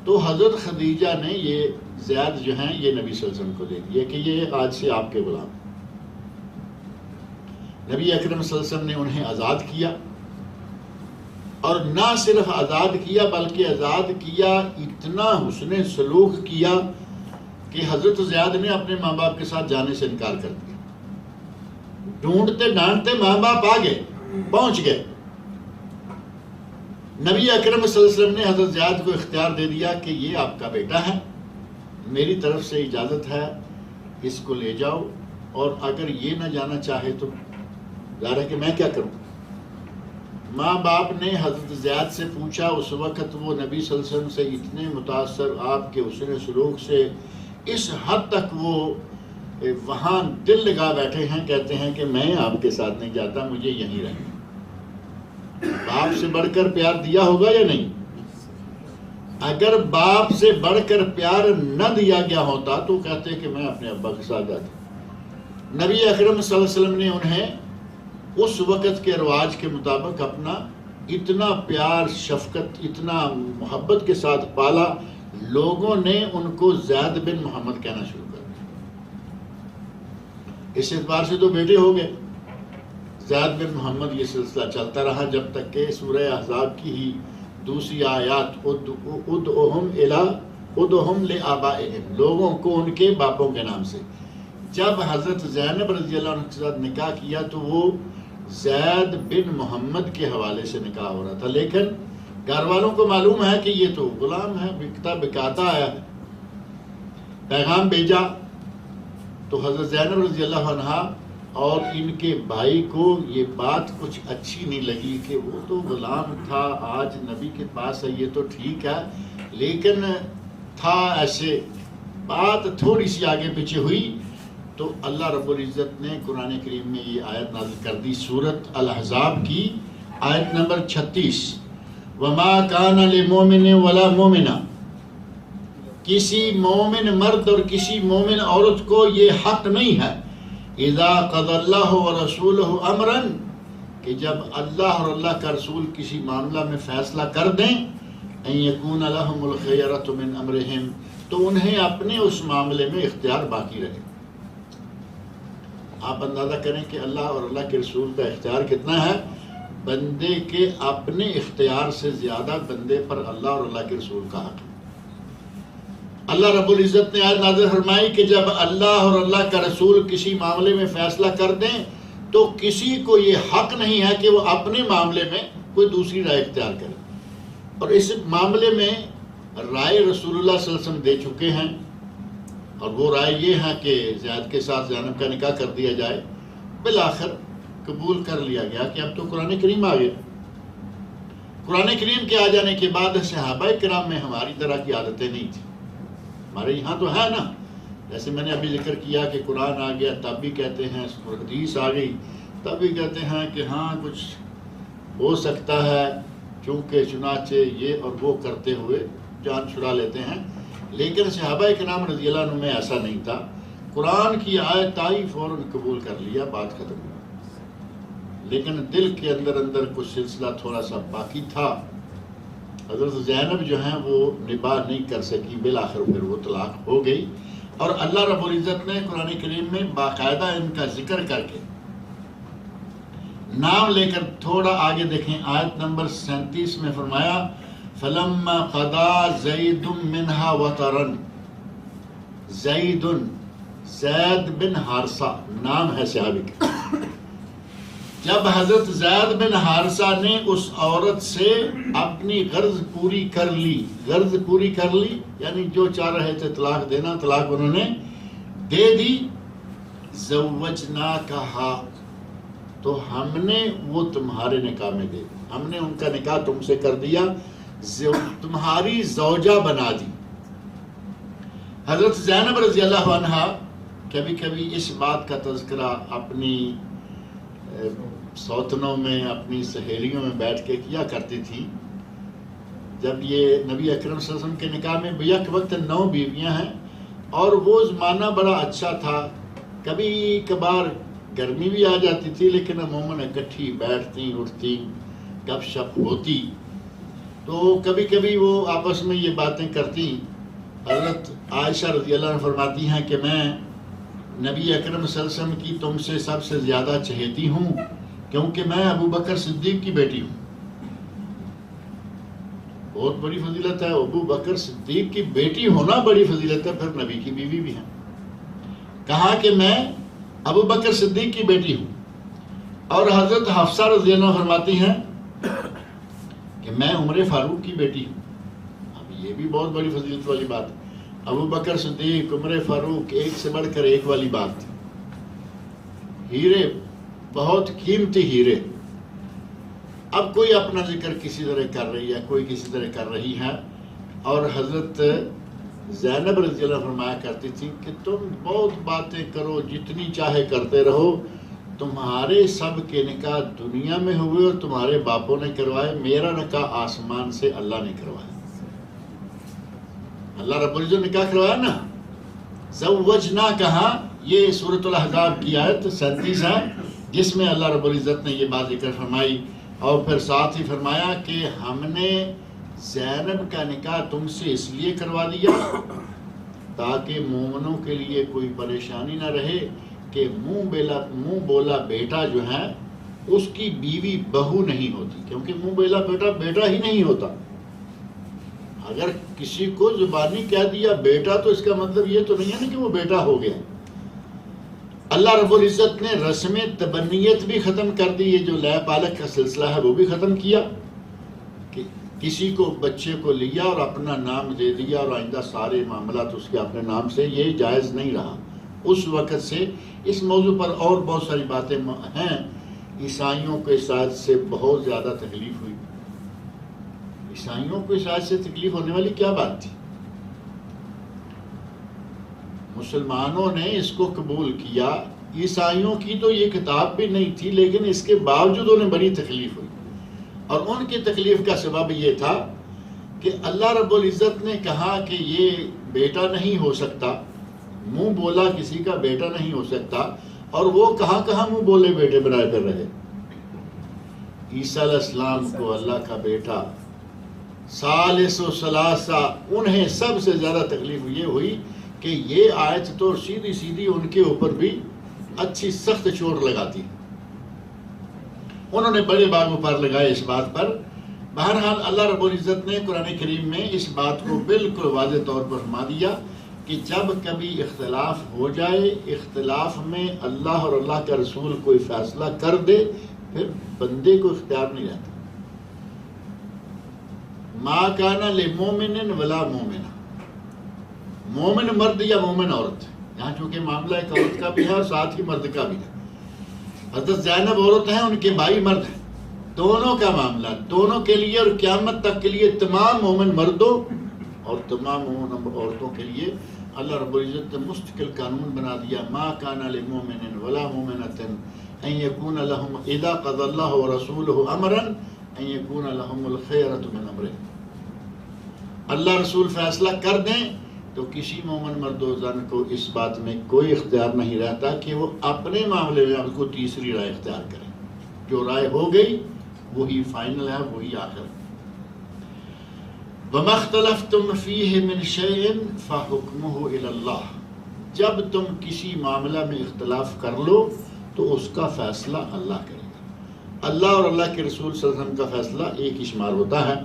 تو حضرت خدیجہ نے یہ زید جو ہیں یہ نبی صلی اللہ علیہ وسلم کو دے دیا کہ یہ آج سے آپ کے غلام۔ نبی اکرم صلی اللہ علیہ وسلم نے انہیں آزاد کیا، اور نہ صرف آزاد کیا بلکہ آزاد کیا اتنا حسن سلوک کیا کہ حضرت زید نے اپنے ماں باپ کے ساتھ جانے سے انکار کر دیا۔ ڈھونڈتے ڈھانڈتے ماں باپ آ گئے، پہنچ گئے۔ نبی اکرم صلی اللہ علیہ وسلم نے حضرت زید کو اختیار دے دیا کہ یہ آپ کا بیٹا ہے، میری طرف سے اجازت ہے، اس کو لے جاؤ، اور اگر یہ نہ جانا چاہے تو ظاہر ہے کہ میں کیا کروں۔ ماں باپ نے حضرت زید سے پوچھا، اس وقت وہ نبی صلی اللہ علیہ وسلم سے اتنے متاثر آپ کے حسن سلوک سے اس حد تک وہ وہاں دل لگا بیٹھے ہیں، کہتے ہیں کہ میں آپ کے ساتھ نہیں جاتا، مجھے یہیں رہنا۔ باپ سے بڑھ کر پیار دیا ہوگا یا نہیں؟ اگر باپ سے بڑھ کر پیار نہ دیا گیا ہوتا تو کہتے کہ میں اپنے ابا کے ساتھ جاتا۔ نبی اکرم صلی اللہ علیہ وسلم نے انہیں اس وقت کے رواج کے مطابق اپنا اتنا پیار، شفقت، اتنا محبت کے ساتھ پالا، لوگوں نے ان کو زید بن محمد کہنا شروع کر دیا۔ اس اعتبار سے تو بیٹے ہو گئے، زید بن محمد یہ سلسلہ چلتا رہا جب تک کہ سورہ احزاب کی ہی دوسری آیات ادعوہم لآبائہم، لوگوں کو ان کے باپوں کے نام سے. جب حضرت زینب رضی اللہ عنہ کے ساتھ نکاح کیا تو وہ زید بن محمد کے حوالے سے نکاح ہو رہا تھا، لیکن گھر والوں کو معلوم ہے کہ یہ تو غلام ہے، بکتا بکاتا آیا ہے. پیغام بھیجا تو حضرت زینب رضی اللہ عنہ اور ان کے بھائی کو یہ بات کچھ اچھی نہیں لگی کہ وہ تو غلام تھا، آج نبی کے پاس ہے، یہ تو ٹھیک ہے، لیکن تھا ایسے. بات تھوڑی سی آگے پیچھے ہوئی تو اللہ رب العزت نے قرآن کریم میں یہ آیت نازل کر دی، سورۃ الاحزاب کی آیت نمبر 36. وَمَا كَانَ لِمُؤْمِنٍ وَلَا مُؤْمِنَةٍ، کسی مومن مرد اور کسی مومن عورت کو یہ حق نہیں ہے، اذا قضى اللہ ورسولہ امرا، کہ جب اللہ اور اللہ کا رسول کسی معاملہ میں فیصلہ کر دیں، ان یکون لہم الخیرۃ من امرہم، تو انہیں اپنے اس معاملے میں اختیار باقی رہے. آپ اندازہ کریں کہ اللہ اور اللہ کے رسول کا اختیار کتنا ہے. بندے کے اپنے اختیار سے زیادہ بندے پر اللہ اور اللہ کے رسول کا حق ہے. اللہ رب العزت نے آیت نازل فرمائی کہ جب اللہ اور اللہ کا رسول کسی معاملے میں فیصلہ کر دیں تو کسی کو یہ حق نہیں ہے کہ وہ اپنے معاملے میں کوئی دوسری رائے اختیار کرے. اور اس معاملے میں رائے رسول اللہ صلی اللہ علیہ وسلم دے چکے ہیں، اور وہ رائے یہ ہے کہ زید کے ساتھ زینب کا نکاح کر دیا جائے. بالآخر قبول کر لیا گیا کہ اب تو قرآن کریم آ گیا. قرآن کریم کے آ جانے کے بعد صحابہ کرام میں ہماری طرح کی عادتیں نہیں تھیں. ہمارے یہاں تو ہے نا، جیسے میں نے ابھی ذکر کیا کہ قرآن آ گیا تب بھی کہتے ہیں، حدیث آ گئی تب بھی کہتے ہیں کہ ہاں کچھ ہو سکتا ہے، چونکہ چنانچہ یہ اور وہ کرتے ہوئے جان چھڑا لیتے ہیں. لیکن صحابہ کرام رضی اللہ عنہ میں ایسا نہیں تھا. قرآن کی آیت آئی فوراً قبول کر لیا، بات ختم ہوئی. لیکن دل کے اندر کچھ سلسلہ تھوڑا سا باقی تھا. حضرت زینب جو ہیں وہ نباہ نہیں کر سکی، بالآخر پھر وہ طلاق ہو گئی. اور اللہ رب العزت نے قرآن کریم میں باقاعدہ ان کا ذکر کر کے نام لے کر تھوڑا آگے دیکھیں، آیت نمبر 37 میں فرمایا فَلَمَّا قَضَى زَيْدٌ مِّنْهَا وَطَرًا. زید بن حارثہ نام ہے صحابی کا. جب حضرت زید بن حارثہ نے اس عورت سے اپنی غرض پوری کر لی، یعنی جو چاہ رہے تھے طلاق دینا، طلاق انہوں نے دے دی. زوجناکہا، تو ہم نے وہ تمہارے نکاح میں دے دی، ہم نے ان کا نکاح تم سے کر دیا، تمہاری زوجہ بنا دی. حضرت زینب رضی اللہ عنہ کبھی کبھی اس بات کا تذکرہ اپنی سوتنوں میں، اپنی سہیلیوں میں بیٹھ کے کیا کرتی تھی. جب یہ نبی اکرم صلی اللہ علیہ وسلم کے نکاح میں یک وقت 9 بیویاں ہیں، اور وہ زمانہ بڑا اچھا تھا. کبھی کبھار گرمی بھی آ جاتی تھی، لیکن عموماً اکٹھی بیٹھتی اٹھتی گپ شپ ہوتی. تو کبھی کبھی وہ آپس میں یہ باتیں کرتی. حضرت عائشہ رضی اللہ عنہ فرماتی ہیں کہ میں نبی اکرم صلی اللہ علیہ وسلم کی تم سے سب سے زیادہ چہیتی ہوں، کیونکہ میں ابو بکر صدیق کی بیٹی ہوں. بہت بڑی فضیلت ہے، ابو بکر صدیق کی بیٹی ہونا بڑی فضیلت ہے، پھر نبی کی بیوی بھی ہے. کہا کہ میں ابو بکر صدیق کی بیٹی ہوں. اور حضرت حفصہ رضی اللہ عنہ فرماتی ہیں کہ میں عمر فاروق کی بیٹی ہوں. اب یہ بھی بہت بڑی فضیلت والی بات ہے. ابو بکر صدیق، عمر فاروق، ایک سے بڑھ کر ایک والی بات. ہیرے، بہت قیمتی ہیرے. اب کوئی اپنا ذکر کسی طرح کر رہی ہے، کوئی کسی طرح کر رہی ہے. اور حضرت زینب رضی اللہ عنہ فرمایا کرتی تھی کہ تم بہت باتیں کرو، جتنی چاہے کرتے رہو، تمہارے سب کے نکاح دنیا میں ہوئے اور تمہارے باپوں نے کروائے، میرا نکاح آسمان سے اللہ نے کروایا. اللہ رب العزت نے کیا کروایا نا، زوجنا کہا. یہ سورۃ الاحزاب کی آیت 37 ہے، جس میں اللہ رب العزت نے یہ بات ذکر فرمائی. اور پھر ساتھ ہی فرمایا کہ ہم نے زینب کا نکاح تم سے اس لیے کروا دیا تاکہ مومنوں کے لیے کوئی پریشانی نہ رہے کہ منہ بولا بیٹا جو ہے اس کی بیوی بہو نہیں ہوتی، کیونکہ منہ بولا بیٹا بیٹا ہی نہیں ہوتا۔ اگر کسی کو زبانی کہہ دیا بیٹا تو اس کا مطلب یہ تو نہیں ہے نا کہ وہ بیٹا ہو گیا۔ اللہ رب العزت نے رسم تبنیت بھی ختم کر دی، یہ جو لے پالک کا سلسلہ ہے وہ بھی ختم کیا، کہ کسی کو بچے کو لیا اور اپنا نام دے دیا اور آئندہ سارے معاملات اس کے اپنے نام سے، یہ جائز نہیں رہا۔ اس وقت سے اس موضوع پر اور بہت ساری باتیں ہیں، عیسائیوں کو اس آیت سے بہت زیادہ تکلیف ہوئی۔ عیسائیوں کو اس آیت سے تکلیف ہونے والی کیا بات تھی؟ مسلمانوں نے اس کو قبول کیا، عیسائیوں کی تو یہ کتاب بھی نہیں تھی، لیکن اس کے باوجود انہیں بڑی تکلیف ہوئی، اور ان کی تکلیف کا سبب یہ تھا کہ اللہ رب العزت نے کہا کہ یہ بیٹا نہیں ہو سکتا، منہ بولا کسی کا بیٹا نہیں ہو سکتا، اور وہ کہاں کہاں منہ بولے بیٹے بنائے کر رہے۔ عیسیٰ علیہ السلام کو اللہ کا بیٹا ثالث و ثلاثہ، انہیں سب سے زیادہ تکلیف یہ ہوئی کہ یہ آیت تو سیدھی سیدھی ان کے اوپر بھی اچھی سخت چوٹ لگاتی، انہوں نے بڑے باغ و پر لگائے اس بات پر۔ بہرحال اللہ رب العزت نے قرآن کریم میں اس بات کو بالکل واضح طور پر فرما دیا کہ جب کبھی اختلاف ہو جائے، اختلاف میں اللہ اور اللہ کا رسول کوئی فیصلہ کر دے، پھر بندے کو اختیار نہیں رہتا۔ ما کان لمومن ولا مومنہ، مومن مرد یا مومن عورت، یہاں چونکہ معاملہ ایک عورت کا بھی ہے اور ساتھ ہی مرد کا بھی ہے۔ حضرت زینب عورت ہیں، ان کے بھائی مرد ہیں، دونوں کا معاملہ دونوں کے لیے اور قیامت تک کے لیے تمام مومن مردوں اور تمام مومن عورتوں کے لیے اللہ رب العزت نے مستقل قانون بنا دیا۔ ما کان لمومن ولا مومنۃ ان یکون لهم اذا قضى الله ورسوله امرا ان یکون لهم الخیرۃ من امرهم، اللہ رسول فیصلہ کر دیں تو کسی مومن مرد و زن کو اس بات میں کوئی اختیار نہیں رہتا کہ وہ اپنے معاملے میں اس کو تیسری رائے اختیار کرے، جو رائے ہو گئی وہی فائنل ہے، وہی آخر۔ وَمَا اخْتَلَفْتُمْ فِيهِ مِنْ شَيْءٍ فَحُكْمُهُ إِلَى اللَّهِ، جب تم کسی معاملہ میں اختلاف کر لو تو اس کا فیصلہ اللہ کرے گا۔ اللہ اور اللہ کے رسول صلی اللہ علیہ وسلم کا فیصلہ ایک ہی شمار ہوتا ہے۔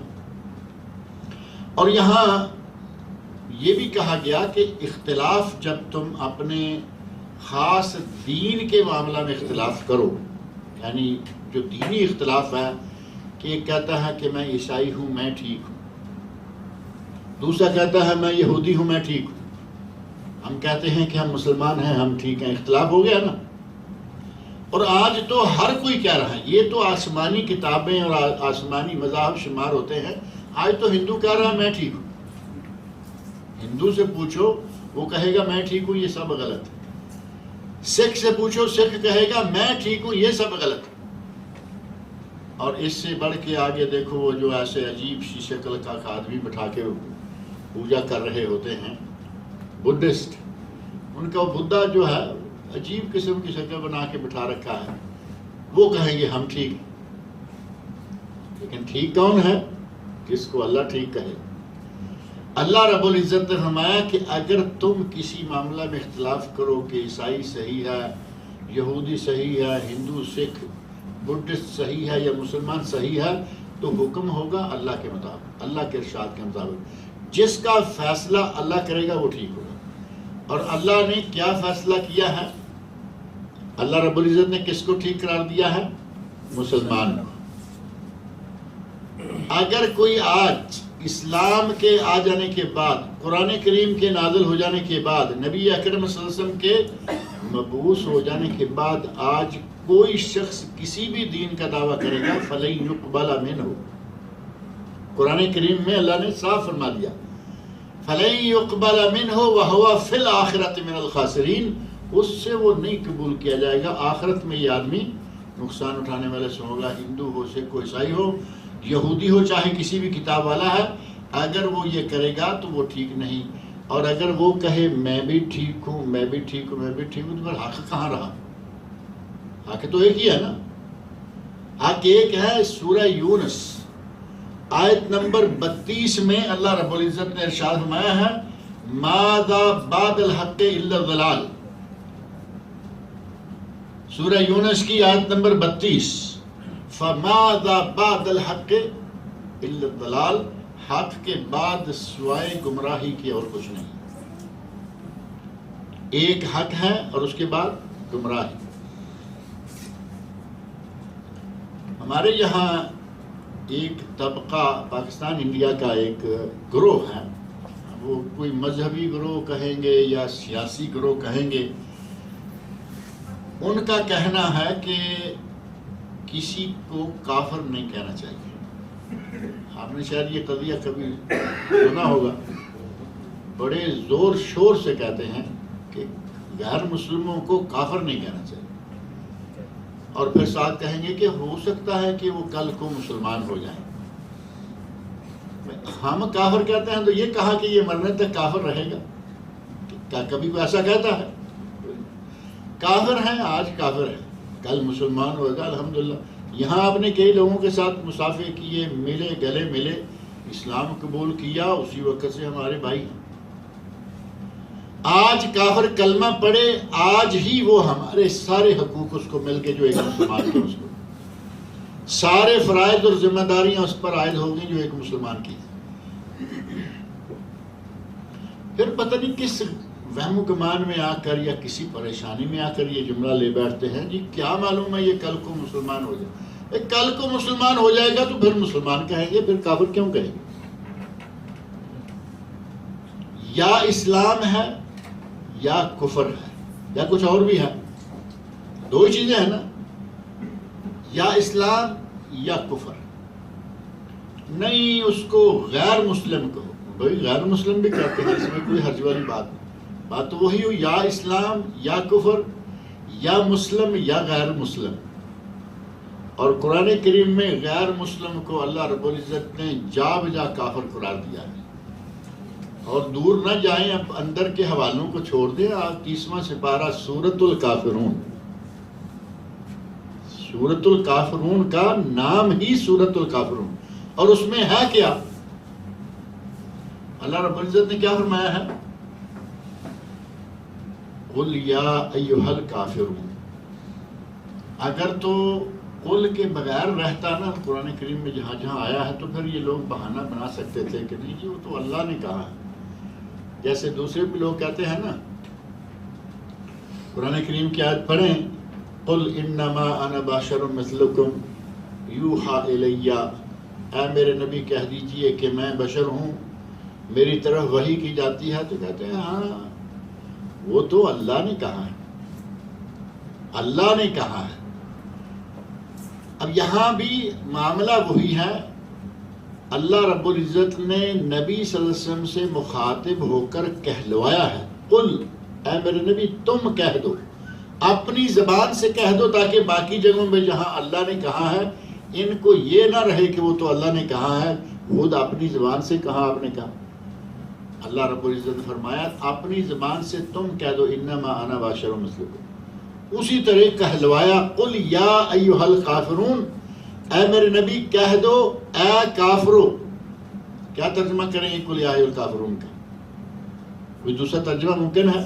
اور یہاں یہ بھی کہا گیا کہ اختلاف جب تم اپنے خاص دین کے معاملہ میں اختلاف کرو، یعنی جو دینی اختلاف ہے کہ ایک کہتا ہے کہ میں عیسائی ہوں میں ٹھیک ہوں، دوسرا کہتا ہے میں یہودی ہوں میں ٹھیک ہوں، ہم کہتے ہیں کہ ہم مسلمان ہیں ہم ٹھیک ہیں، اختلاف ہو گیا نا۔ اور آج تو ہر کوئی کہہ رہا ہے، یہ تو آسمانی کتابیں اور آسمانی مذاہب شمار ہوتے ہیں، آج تو ہندو کہہ رہا ہے میں ٹھیک ہوں، ہندو سے پوچھو وہ کہے گا میں ٹھیک ہوں یہ سب غلط ہے، سکھ سے پوچھو سکھ کہے گا میں ٹھیک ہوں یہ سب غلط ہے۔ اور اس سے بڑھ کے آگے دیکھو وہ جو ایسے عجیب سی شکل کا آدمی بٹھا کے پوجا کر رہے ہوتے ہیں بدھسٹ، ان کا بدھا جو ہے عجیب قسم کی شکل بنا کے بٹھا رکھا ہے، وہ کہیں گے ہم ٹھیک ہیں، لیکن ٹھیک کون ہے؟ کس کو اللہ ٹھیک کہے۔ اللہ رب العزت نے فرمایا کہ اگر تم کسی معاملہ میں اختلاف کرو کہ عیسائی صحیح ہے، یہودی صحیح ہے، ہندو سکھ بدھسٹ صحیح ہے یا مسلمان صحیح ہے، تو حکم ہوگا اللہ کے مطابق، اللہ کے ارشاد کے مطابق، جس کا فیصلہ اللہ کرے گا وہ ٹھیک ہوگا۔ اور اللہ نے کیا فیصلہ کیا ہے؟ اللہ رب العزت نے کس کو ٹھیک قرار دیا ہے؟ مسلمان کو۔ اگر کوئی آج اسلام کے آ جانے کے بعد، قرآن کریم کے نازل ہو جانے کے بعد، نبی اکرم صلی اللہ علیہ وسلم کے مبعوث ہو جانے کے بعد آج کوئی شخص کسی بھی دین کا دعویٰ کرے گا فَلَن يُقْبَلَ مِنْهُ، قرآن کریم میں اللہ نے صاف فرما دیا فَلَن يُقْبَلَ مِنْهُ وَهُوَ فِي الْآخِرَةِ مِنَ الْخَاسِرِينَ، اس سے وہ نہیں قبول کیا جائے گا، آخرت میں یہ آدمی نقصان اٹھانے والے سے ہوگا، ہندو ہو سکھ ہو عیسائی ہو یہودی ہو چاہے کسی بھی کتاب والا ہے، اگر وہ یہ کرے گا تو وہ ٹھیک نہیں۔ اور اگر وہ کہے میں بھی ٹھیک ہوں میں بھی ٹھیک ہوں میں بھی ٹھیک ہوں، تو پھر حق کہاں رہا؟ حق تو ایک ہی ہے نا، حق ایک ہے۔ سورہ یونس آیت نمبر 32 میں اللہ رب العزت نے ارشاد فرمایا ہے ماذا بعد الحق الا الضلال، سورہ یونس کی آیت نمبر 32، فماذا بعد الحق الا الضلال، حق کے بعد سوائے گمراہی کی اور کچھ نہیں. ایک حق ہے اور اس کے بعد گمراہی. ہمارے یہاں ایک طبقہ پاکستان انڈیا کا ایک گروہ ہے، وہ کوئی مذہبی گروہ کہیں گے یا سیاسی گروہ کہیں گے. ان کا کہنا ہے کہ کسی کو کافر نہیں کہنا چاہیے. آپ نے شاید یہ قضیہ کبھی سنا ہوگا. بڑے زور شور سے کہتے ہیں کہ غیر مسلموں کو کافر نہیں کہنا چاہیے، اور پھر ساتھ کہیں گے کہ ہو سکتا ہے کہ وہ کل کو مسلمان ہو جائیں. ہم کافر کہتے ہیں تو یہ کہا کہ یہ مرنے تک کافر رہے گا؟ کیا کبھی کوئی ایسا کہتا ہے؟ کافر ہیں، آج کافر ہے، کل مسلمان ہوگا الحمدللہ. یہاں آپ نے کئی لوگوں کے ساتھ مسافے کیے، ملے، گلے ملے، اسلام قبول کیا، اسی وقت سے ہمارے بھائی ہیں. آج کافر کلمہ پڑھے، آج ہی وہ ہمارے سارے حقوق اس کو مل کے جو ایک مسلمان کے اس کو سارے فرائض اور ذمہ داریاں اس پر عائد ہو گئی جو ایک مسلمان کی. پھر پتہ نہیں کس وہم و گمان میں آ کر یا کسی پریشانی میں آ کر یہ جملہ لے بیٹھتے ہیں، جی کیا معلوم ہے یہ کل کو مسلمان ہو جائے. کل کو مسلمان ہو جائے گا تو پھر مسلمان کہیں گے، پھر کافر کیوں کہیں گے؟ یا اسلام ہے یا کفر ہے یا کچھ اور بھی ہے. دو ہی چیزیں ہیں نا، یا اسلام یا کفر. نہیں اس کو غیر مسلم کہو، بھائی غیر مسلم بھی کہتے ہیں، اس میں کوئی حرج والی بات نہیں. بات تو وہی ہو، یا اسلام یا کفر، یا مسلم یا غیر مسلم. اور قرآن کریم میں غیر مسلم کو اللہ رب العزت نے جا بجا کافر قرار دیا ہے. اور دور نہ جائیں، اب اندر کے حوالوں کو چھوڑ دیں. 30واں سپارہ سورۃ الکافرون. سورۃ الکافرون کا نام ہی سورۃ الکافرون، اور اس میں ہے کیا؟ اللہ رب العزت نے کیا فرمایا ہے؟ قل یا ایھا الکافرون. اگر تو قل کے بغیر رہتا نا قرآن کریم میں جہاں جہاں آیا ہے، تو پھر یہ لوگ بہانہ بنا سکتے تھے کہ نہیں جی وہ تو اللہ نے کہا ہے. جیسے دوسرے بھی لوگ کہتے ہیں نا، قرآن کریم کی آیت پڑھیں، قل انما انا بشر مثلکم یوحی الی. اے میرے نبی کہہ دیجئے کہ میں بشر ہوں، میری طرف وحی کی جاتی ہے. تو کہتے ہیں ہاں وہ تو اللہ نے کہا ہے، اللہ نے کہا ہے. اب یہاں بھی معاملہ وہی ہے. اللہ رب العزت نے نبی صلی اللہ علیہ وسلم سے مخاطب ہو کر کہلوایا ہے، قل اے میرے نبی تم کہہ دو، اپنی زبان سے کہہ دو، تاکہ باقی جگہوں میں جہاں اللہ نے کہا ہے ان کو یہ نہ رہے کہ وہ تو اللہ نے کہا ہے، خود اپنی زبان سے کہا. آپ نے کہا، اللہ رب العزت نے فرمایا اپنی زبان سے تم کہہ دو انما انا بشر مثلکم. اسی طرح کہلوایا قل یا ایھا الکافرون، اے میرے نبی کہہ دو اے کافرو. کیا ترجمہ کریں گے قل یا ایھا الکافرون کا؟ کوئی دوسرا ترجمہ ممکن ہے؟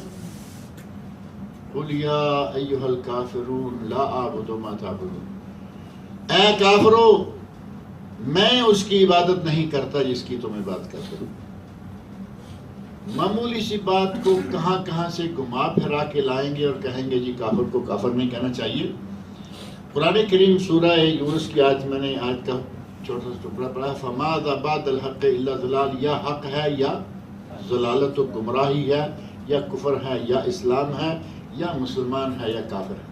قل یا ایھا الکافرون لا اعبد ما تعبدون. اے کافرو میں اس کی عبادت نہیں کرتا جس کی تم عبادت کرتے ہو. معمولی سی بات کو کہاں کہاں سے گھما پھرا کے لائیں گے اور کہیں گے جی کافر کو کافر نہیں کہنا چاہیے. قرآن کریم سورہ یونس کی آیت میں نے آیت کا چھوٹا سا ٹکڑا پڑھا، فماذا بعد الحق الا ضلال. یا حق ہے یا ضلالت و گمراہی ہے، یا کفر ہے یا اسلام ہے، یا مسلمان ہے یا کافر ہے.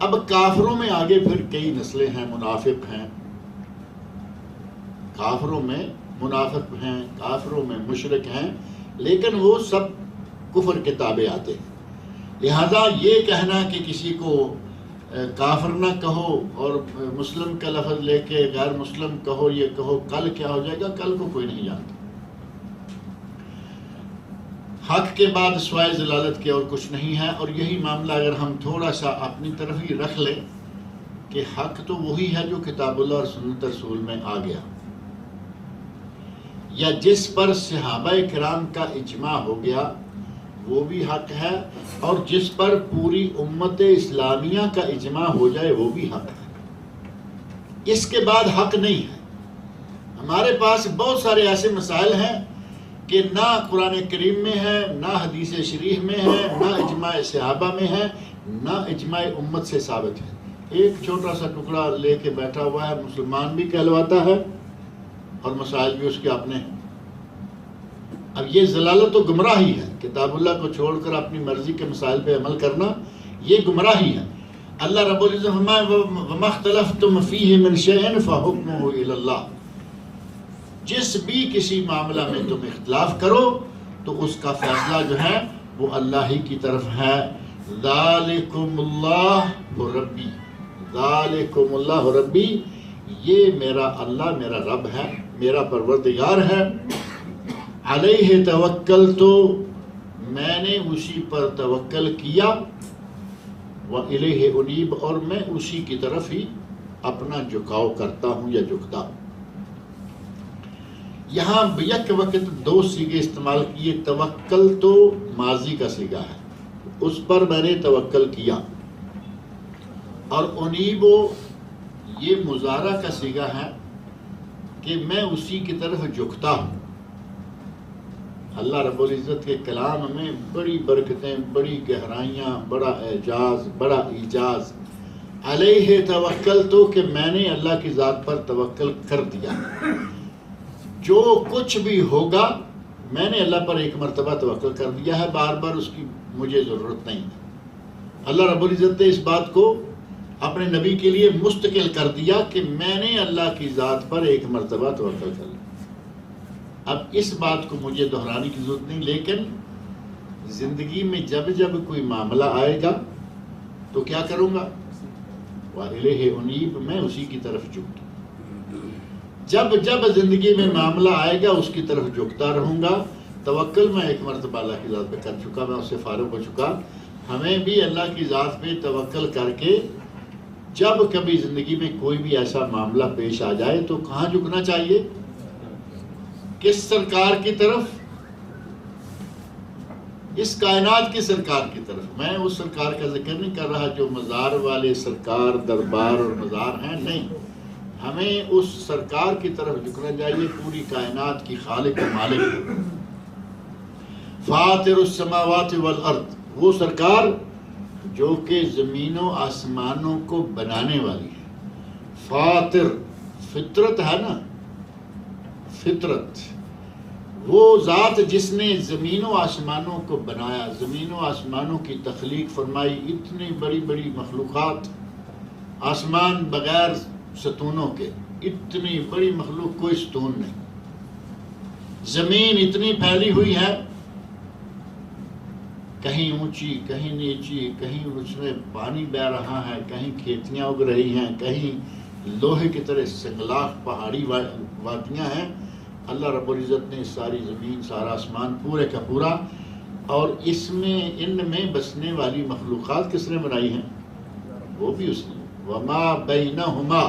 اب کافروں میں آگے پھر کئی نسلیں ہیں. منافق ہیں، کافروں میں منافق ہیں، کافروں میں مشرک ہیں، لیکن وہ سب کفر کے تابع آتے ہیں. لہذا یہ کہنا کہ کسی کو کافر نہ کہو اور مسلم کا لفظ لے کے غیر مسلم کہو، یہ کہو کل کیا ہو جائے گا، کل کو کوئی نہیں جانتا. حق کے بعد سوائے ضلالت کے اور کچھ نہیں ہے. اور یہی معاملہ اگر ہم تھوڑا سا اپنی طرف ہی رکھ لیں کہ حق تو وہی ہے جو کتاب اللہ اور سنت رسول میں آ گیا، یا جس پر صحابہ کرام کا اجماع ہو گیا وہ بھی حق ہے، اور جس پر پوری امت اسلامیہ کا اجماع ہو جائے وہ بھی حق ہے. اس کے بعد حق نہیں ہے. ہمارے پاس بہت سارے ایسے مسائل ہیں کہ نہ قرآن کریم میں ہے، نہ حدیث شریف میں ہے، نہ اجماع صحابہ میں ہے، نہ اجماع امت سے ثابت ہے. ایک چھوٹا سا ٹکڑا لے کے بیٹھا ہوا ہے، مسلمان بھی کہلواتا ہے اور مسائل بھی اس کے اپنے ہیں. اب یہ ضلالت و گمراہی ہے. کتاب اللہ کو چھوڑ کر اپنی مرضی کے مسائل پہ عمل کرنا یہ گمراہی ہے. اللہ رب العزت فرمائے وَمَا اخْتَلَفْتُمْ فِيهِ مِنْ شَيْءٍ فَحُكْمُهُ إِلَى اللَّهِ. جس بھی کسی معاملہ میں تم اختلاف کرو تو اس کا فیصلہ جو ہے وہ اللہ ہی کی طرف ہے. ذَلِكُمُ اللَّهُ رَبِّي، ذَلِكُمُ اللَّهُ رَبِّي، یہ میرا اللہ میرا رب ہے، میرا پروردگار ہے. علیہ توکلت، میں نے اسی پر توکل کیا. وَإِلَيْهِ أُنِيبُ، اور میں اسی کی طرف ہی اپنا جھکاؤ کرتا ہوں یا جھکتا ہوں. یہاں یک وقت دو صیغے استعمال کیے. توکل تو ماضی کا صیغہ ہے، اس پر میں نے توکل کیا، اور انیبو یہ مضارع کا صیغہ ہے کہ میں اسی کی طرف جھکتا ہوں. اللہ رب العزت کے کلام میں بڑی برکتیں، بڑی گہرائیاں، بڑا اعجاز، بڑا ایجاز. علیہ توکلتو کہ میں نے اللہ کی ذات پر توکل کر دیا. جو کچھ بھی ہوگا میں نے اللہ پر ایک مرتبہ توکل کر دیا ہے، بار بار اس کی مجھے ضرورت نہیں ہے. اللہ رب العزت نے اس بات کو اپنے نبی کے لیے مستقل کر دیا کہ میں نے اللہ کی ذات پر ایک مرتبہ توکل کر لیا. اب اس بات کو مجھے دہرانے کی ضرورت نہیں، لیکن زندگی میں جب جب کوئی معاملہ آئے گا تو کیا کروں گا؟ وَإِلَيْهِ أُنِيبُ، میں اسی کی طرف جھکتا. جب جب زندگی میں معاملہ آئے گا اس کی طرف جھکتا رہوں گا. توکل میں ایک مرتبہ اللہ کی ذات پہ کر چکا، میں اس سے فارغ ہو چکا. ہمیں بھی اللہ کی ذات پہ توکل کر کے جب کبھی زندگی میں کوئی بھی ایسا معاملہ پیش آ جائے تو کہاں جھکنا چاہیے؟ کس سرکار کی طرف؟ اس کائنات کی سرکار کی طرف. میں اس سرکار کا ذکر نہیں کر رہا جو مزار والے سرکار، دربار اور مزار ہیں، نہیں. ہمیں اس سرکار کی طرف جھکنا چاہیے، پوری کائنات کی خالق و مالک. فاطر السماوات والارض، وہ سرکار جو کہ زمین و آسمانوں کو بنانے والی ہے. فاطر فطرت ہے نا، فطرت، وہ ذات جس نے زمین و آسمانوں کو بنایا، زمین و آسمانوں کی تخلیق فرمائی. اتنی بڑی بڑی مخلوقات، آسمان بغیر ستونوں کے، اتنی بڑی مخلوق کوئی ستون نہیں. زمین اتنی پھیلی ہوئی ہے، کہیں اونچی کہیں نیچی، کہیں اس میں پانی بہہ رہا ہے، کہیں کھیتیاں اگ رہی ہیں، کہیں لوہے کی طرح سنگلاخ پہاڑی وادیاں ہیں. اللہ رب العزت نے ساری زمین، سارا آسمان پورے کا پورا، اور اس میں ان میں بسنے والی مخلوقات کس نے بنائی ہیں؟ وہ بھی اس نے. وما بینہما،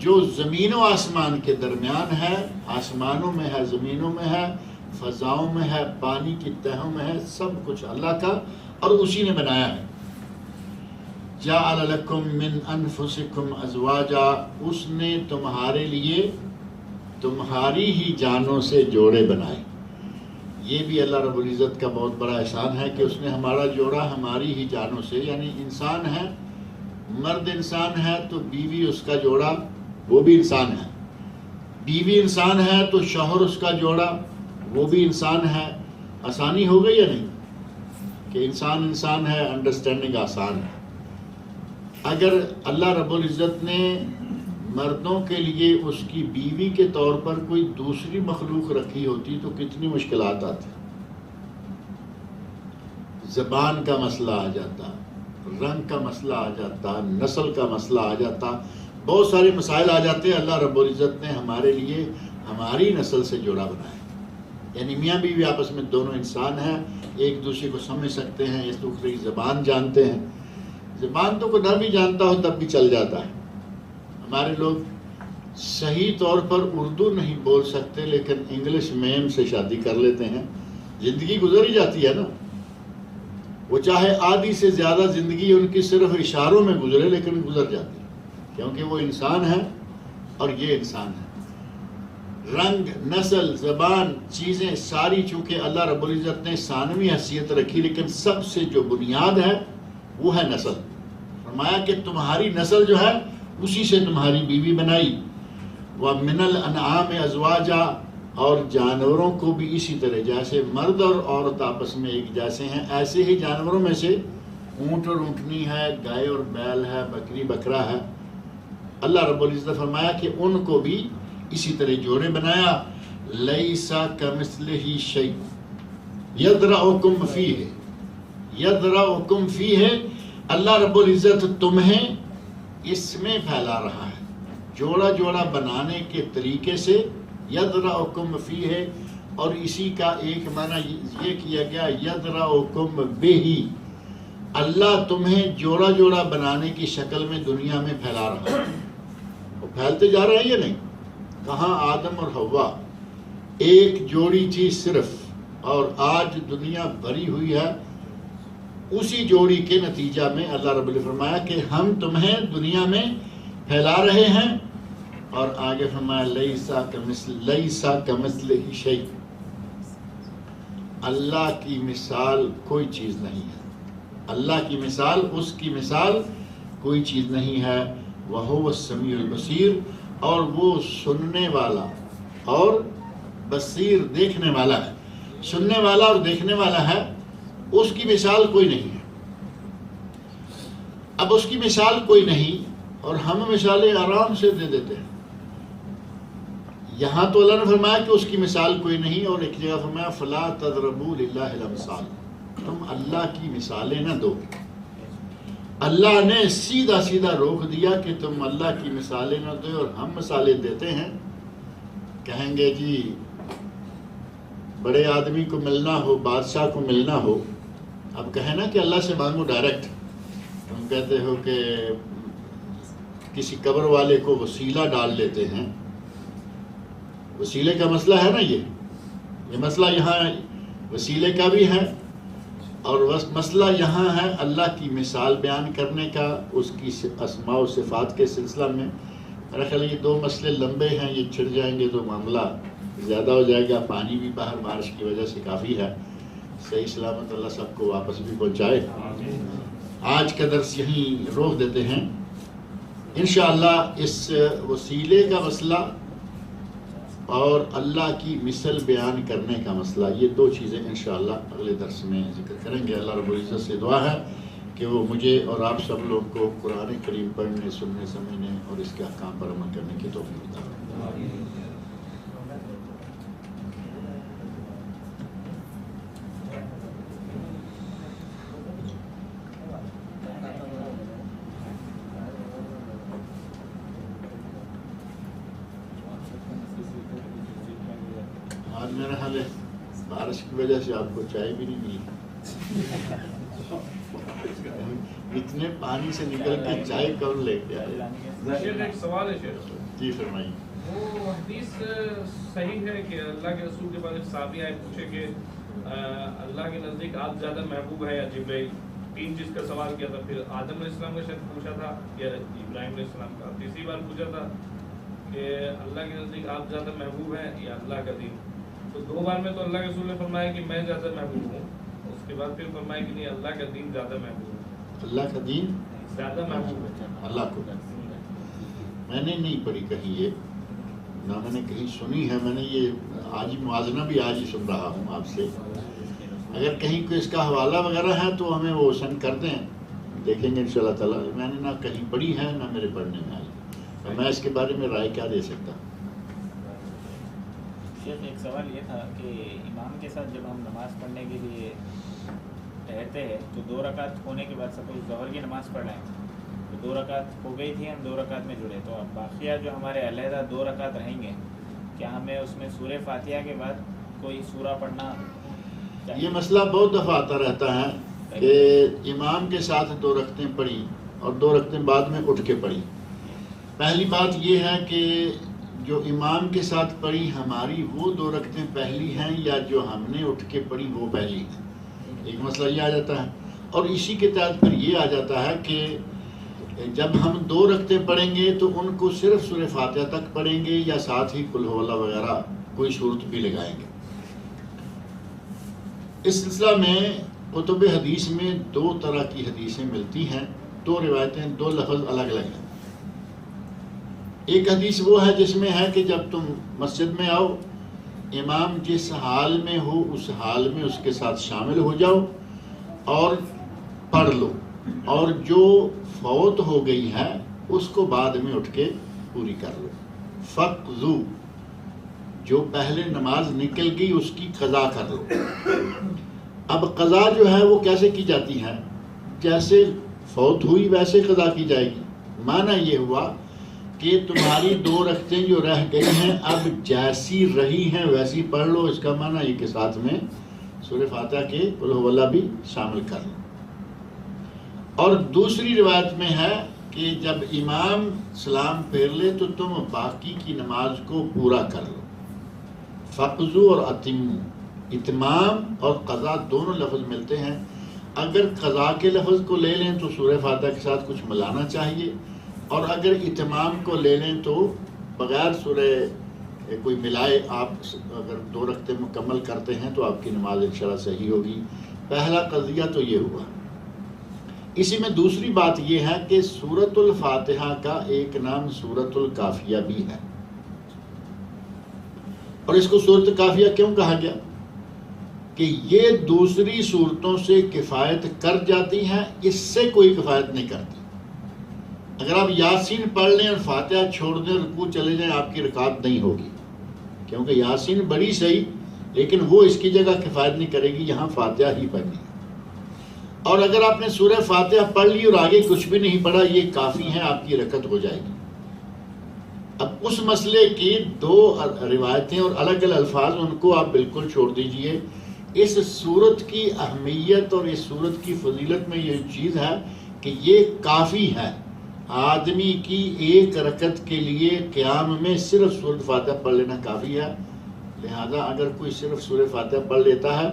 جو زمین و آسمان کے درمیان ہے، آسمانوں میں ہے، زمینوں میں ہے، فضاؤں میں ہے، پانی کی تہوں میں ہے، سب کچھ اللہ کا اور اسی نے بنایا ہے. جَعَلَ لَكُم مِّنْ أَنفُسِكُمْ أَزْوَاجًا، اس نے تمہارے لیے تمہاری ہی جانوں سے جوڑے بنائے. یہ بھی اللہ رب العزت کا بہت بڑا احسان ہے کہ اس نے ہمارا جوڑا ہماری ہی جانوں سے. یعنی انسان ہے، مرد انسان ہے تو بیوی اس کا جوڑا وہ بھی انسان ہے. بیوی انسان ہے تو شوہر اس کا جوڑا وہ بھی انسان ہے. آسانی ہو گئی یا نہیں کہ انسان انسان ہے، انڈرسٹینڈنگ آسان ہے. اگر اللہ رب العزت نے مردوں کے لیے اس کی بیوی کے طور پر کوئی دوسری مخلوق رکھی ہوتی تو کتنی مشکلات آتی. زبان کا مسئلہ آ جاتا، رنگ کا مسئلہ آ جاتا، نسل کا مسئلہ آ جاتا، بہت سارے مسائل آ جاتے. اللہ رب العزت نے ہمارے لیے ہماری نسل سے جوڑا بنایا. یعنی میاں بیوی آپس میں دونوں انسان ہیں، ایک دوسرے کو سمجھ سکتے ہیں، ایک دوسرے کی زبان جانتے ہیں. زبان تو کوئی نہ بھی جانتا ہو تب بھی چل جاتا ہے. ہمارے لوگ صحیح طور پر اردو نہیں بول سکتے لیکن انگلش میم سے شادی کر لیتے ہیں، زندگی گزر ہی جاتی ہے نا. وہ چاہے آدھی سے زیادہ زندگی ان کی صرف اشاروں میں گزرے لیکن گزر جاتی ہے. کیونکہ وہ انسان ہے اور یہ انسان ہے. رنگ، نسل، زبان، چیزیں ساری چونکہ اللہ رب العزت نے ثانوی حیثیت رکھی، لیکن سب سے جو بنیاد ہے وہ ہے نسل. فرمایا کہ تمہاری نسل جو ہے اسی سے تمہاری بیوی بنائی. وَمِنَ الْأَنْعَامِ أَزْوَاجًا، اور جانوروں کو بھی اسی طرح، جیسے مرد اور عورت آپس میں ایک جیسے ہیں، ایسے ہی جانوروں میں سے اونٹ اور اونٹنی ہے، گائے اور بیل ہے، بکری بکرا ہے. اللہ رب العزت فرمایا کہ ان کو بھی اسی طرح جوڑے بنایا. لَيْسَ كَمِثْلِهِ شَيْءٌ يَذْرَؤُكُمْ فِيهِ، يَذْرَؤُكُمْ فِيهِ، اللہ رب العزت تمہیں اس میں پھیلا رہا ہے، جوڑا جوڑا بنانے کے طریقے سے. یذرؤکم فیہ، اور اسی کا ایک معنی یہ کیا گیا یذرؤکم بہ، اللہ تمہیں جوڑا جوڑا بنانے کی شکل میں دنیا میں پھیلا رہا ہے. وہ پھیلتے جا رہے ہیں یا نہیں؟ کہاں آدم اور حوا ایک جوڑی تھی صرف، اور آج دنیا بھری ہوئی ہے اسی جوڑی کے نتیجہ میں. اللہ رب نے فرمایا کہ ہم تمہیں دنیا میں پھیلا رہے ہیں، اور آگے فرمایا لیسا کمثلہ شیء، اللہ کی مثال کوئی چیز نہیں ہے. اللہ کی مثال، اس کی مثال کوئی چیز نہیں ہے. وَهُوَ السَّمِيعُ الْبَصِيرُ، اور وہ سننے والا اور بصیر دیکھنے والا ہے. سننے والا اور دیکھنے والا ہے، اس کی مثال کوئی نہیں ہے. اب اس کی مثال کوئی نہیں اور ہم مثالیں آرام سے دے دیتے ہیں. یہاں تو اللہ نے فرمایا کہ اس کی مثال کوئی نہیں، اور ایک جگہ فرمایا فَلَا تَضْرِبُوا لِلَّهِ الْأَمْثَالَ، تم اللہ کی مثالیں نہ دو. اللہ نے سیدھا سیدھا روک دیا کہ تم اللہ کی مثالیں نہ دو، اور ہم مثالیں دیتے ہیں. کہیں گے جی بڑے آدمی کو ملنا ہو، بادشاہ کو ملنا ہو، اب کہیں نا کہ اللہ سے مانگو ڈائریکٹ. تم کہتے ہو کہ کسی قبر والے کو وسیلہ ڈال لیتے ہیں. وسیلے کا مسئلہ ہے نا، یہ مسئلہ یہاں وسیلے کا بھی ہے، اور مسئلہ یہاں ہے اللہ کی مثال بیان کرنے کا، اس کی اسماء و صفات کے سلسلہ میں. میرا خیال یہ دو مسئلے لمبے ہیں، یہ چھڑ جائیں گے تو معاملہ زیادہ ہو جائے گا. پانی بھی باہر بارش کی وجہ سے کافی ہے. صحیح سلامت اللہ سب کو واپس بھی پہنچائے. آج کا درس یہیں روک دیتے ہیں. انشاءاللہ اس وسیلے کا مسئلہ اور اللہ کی مثل بیان کرنے کا مسئلہ، یہ دو چیزیں انشاءاللہ اگلے درس میں ذکر کریں گے. اللہ رب العزت سے دعا ہے کہ وہ مجھے اور آپ سب لوگ کو قرآن کریم پڑھنے، سننے، سمجھنے اور اس کے احکام پر عمل کرنے کی توفیق عطا فرمائے. آج میرا حال ہے بارش کی وجہ سے آپ کو چائے بھی نہیں ملی. اتنے پانی سے نکل کے چائے کب لے کے آئے؟ ایک سوال ہے شیخ. جی فرمائیے. وہ حدیث صحیح ہے کہ اللہ کے رسول کے بعد ایک صحابی آئے پوچھے کہ اللہ کے نزدیک آپ زیادہ محبوب ہے یا جبرائیل؟ تین چیز کا سوال کیا تھا. پھر آدم علیہ السلام کا شاید پوچھا تھا یا ابراہیم علیہ السلام کا. تیسری بار پوچھا تھا کہ اللہ کے نزدیک آپ زیادہ محبوب ہیں یا اللہ کا دین. تو دو بار میں تو اللہ کے رسول نے فرمایا کہ میں زیادہ محبوب ہوں. اس کے بعد پھر فرمایا کہ نہیں، اللہ کا دین زیادہ محبوب ہے. اللہ کا دین زیادہ محبوب ہے اللہ کو. میں نے نہیں پڑھی کہیں، یہ نہ میں نے کہیں سنی ہے. میں نے یہ آج ہی موازنہ بھی آج ہی سن رہا ہوں آپ سے. اگر کہیں کوئی اس کا حوالہ وغیرہ ہے تو ہمیں وہ سینڈ کر دیں، دیکھیں گے انشاءاللہ تعالیٰ. میں نے نہ کہیں پڑھی ہے نہ میرے پڑھنے میں آئی، اور میں اس کے بارے میں رائے کیا دے سکتا. شیخ ایک سوال یہ تھا کہ امام کے ساتھ جب ہم نماز پڑھنے کے لیے ٹھہرتے ہیں تو 2 رکعت ہونے کے بعد سپوز ظہر کی نماز پڑھ رہے ہیں تو 2 رکعت ہو گئی تھی، ہم 2 رکعت میں جڑے، تو اب باقیہ جو ہمارے علیحدہ 2 رکعت رہیں گے، کیا ہمیں اس میں سورہ فاتحہ کے بعد کوئی سورہ پڑھنا چاہیے؟ یہ مسئلہ بہت دفعہ آتا رہتا ہے کہ امام کے ساتھ 2 رکعتیں پڑھی اور 2 رکعتیں بعد میں اٹھ کے پڑھی. پہلی بات یہ ہے کہ جو امام کے ساتھ پڑھی ہماری وہ 2 رکعتیں پہلی ہیں یا جو ہم نے اٹھ کے پڑھی وہ پہلی ہیں. ایک مسئلہ یہ آ جاتا ہے. اور اسی کے تحت پھر یہ آ جاتا ہے کہ جب ہم 2 رکعتیں پڑھیں گے تو ان کو صرف سورہ فاتحہ تک پڑھیں گے یا ساتھ ہی قل هو اللہ وغیرہ کوئی صورت بھی لگائیں گے؟ اس سلسلہ میں کتب حدیث میں 2 طرح کی حدیثیں ملتی ہیں، 2 روایتیں، 2 لفظ الگ الگ ہیں۔ ایک حدیث وہ ہے جس میں ہے کہ جب تم مسجد میں آؤ، امام جس حال میں ہو اس حال میں اس کے ساتھ شامل ہو جاؤ اور پڑھ لو، اور جو فوت ہو گئی ہے اس کو بعد میں اٹھ کے پوری کر لو۔ فقضو، جو پہلے نماز نکل گئی اس کی قضا کر لو۔ اب قضا جو ہے وہ کیسے کی جاتی ہے؟ جیسے فوت ہوئی ویسے قضا کی جائے گی۔ معنی یہ ہوا کہ تمہاری 2 رکعتیں جو رہ گئی ہیں اب جیسی رہی ہیں ویسی پڑھ لو۔ اس کا معنی یہ کہ ساتھ میں سورہ فاتحہ کے قل هو اللہ بھی شامل کر لو۔ اور دوسری روایت میں ہے کہ جب امام سلام پھیر لے تو تم باقی کی نماز کو پورا کر لو۔ فقضو اور اتمو، اتمام اور قضا دونوں لفظ ملتے ہیں۔ اگر قضا کے لفظ کو لے لیں تو سورہ فاتحہ کے ساتھ کچھ ملانا چاہیے، اور اگر اتمام کو لے لیں تو بغیر سورہ کوئی ملائے آپ اگر 2 رکعتیں مکمل کرتے ہیں تو آپ کی نماز انشاءاللہ صحیح ہوگی۔ پہلا قضیہ تو یہ ہوا۔ اسی میں دوسری بات یہ ہے کہ سورۃ الفاتحہ کا ایک نام سورۃ الکافیہ بھی ہے، اور اس کو سورۃ الکافیہ کیوں کہا گیا؟ کہ یہ دوسری صورتوں سے کفایت کر جاتی ہیں، اس سے کوئی کفایت نہیں کرتی۔ اگر آپ یاسین پڑھ لیں اور فاتحہ چھوڑ دیں، رکوع چلے جائیں، آپ کی رکعت نہیں ہوگی، کیونکہ یاسین بڑی صحیح لیکن وہ اس کی جگہ کفایت نہیں کرے گی، یہاں فاتحہ ہی پڑھنی ہے۔ اور اگر آپ نے سورہ فاتحہ پڑھ لی اور آگے کچھ بھی نہیں پڑھا، یہ کافی ہے، آپ کی رکعت ہو جائے گی۔ اب اس مسئلے کی 2 روایتیں اور الگ الگ الفاظ، ان کو آپ بالکل چھوڑ دیجئے۔ اس صورت کی اہمیت اور اس صورت کی فضیلت میں یہ چیز ہے کہ یہ کافی ہے۔ آدمی کی 1 رکعت کے لیے قیام میں صرف سورۃ فاتحہ پڑھ لینا کافی ہے۔ لہذا اگر کوئی صرف سورۃ فاتحہ پڑھ لیتا ہے،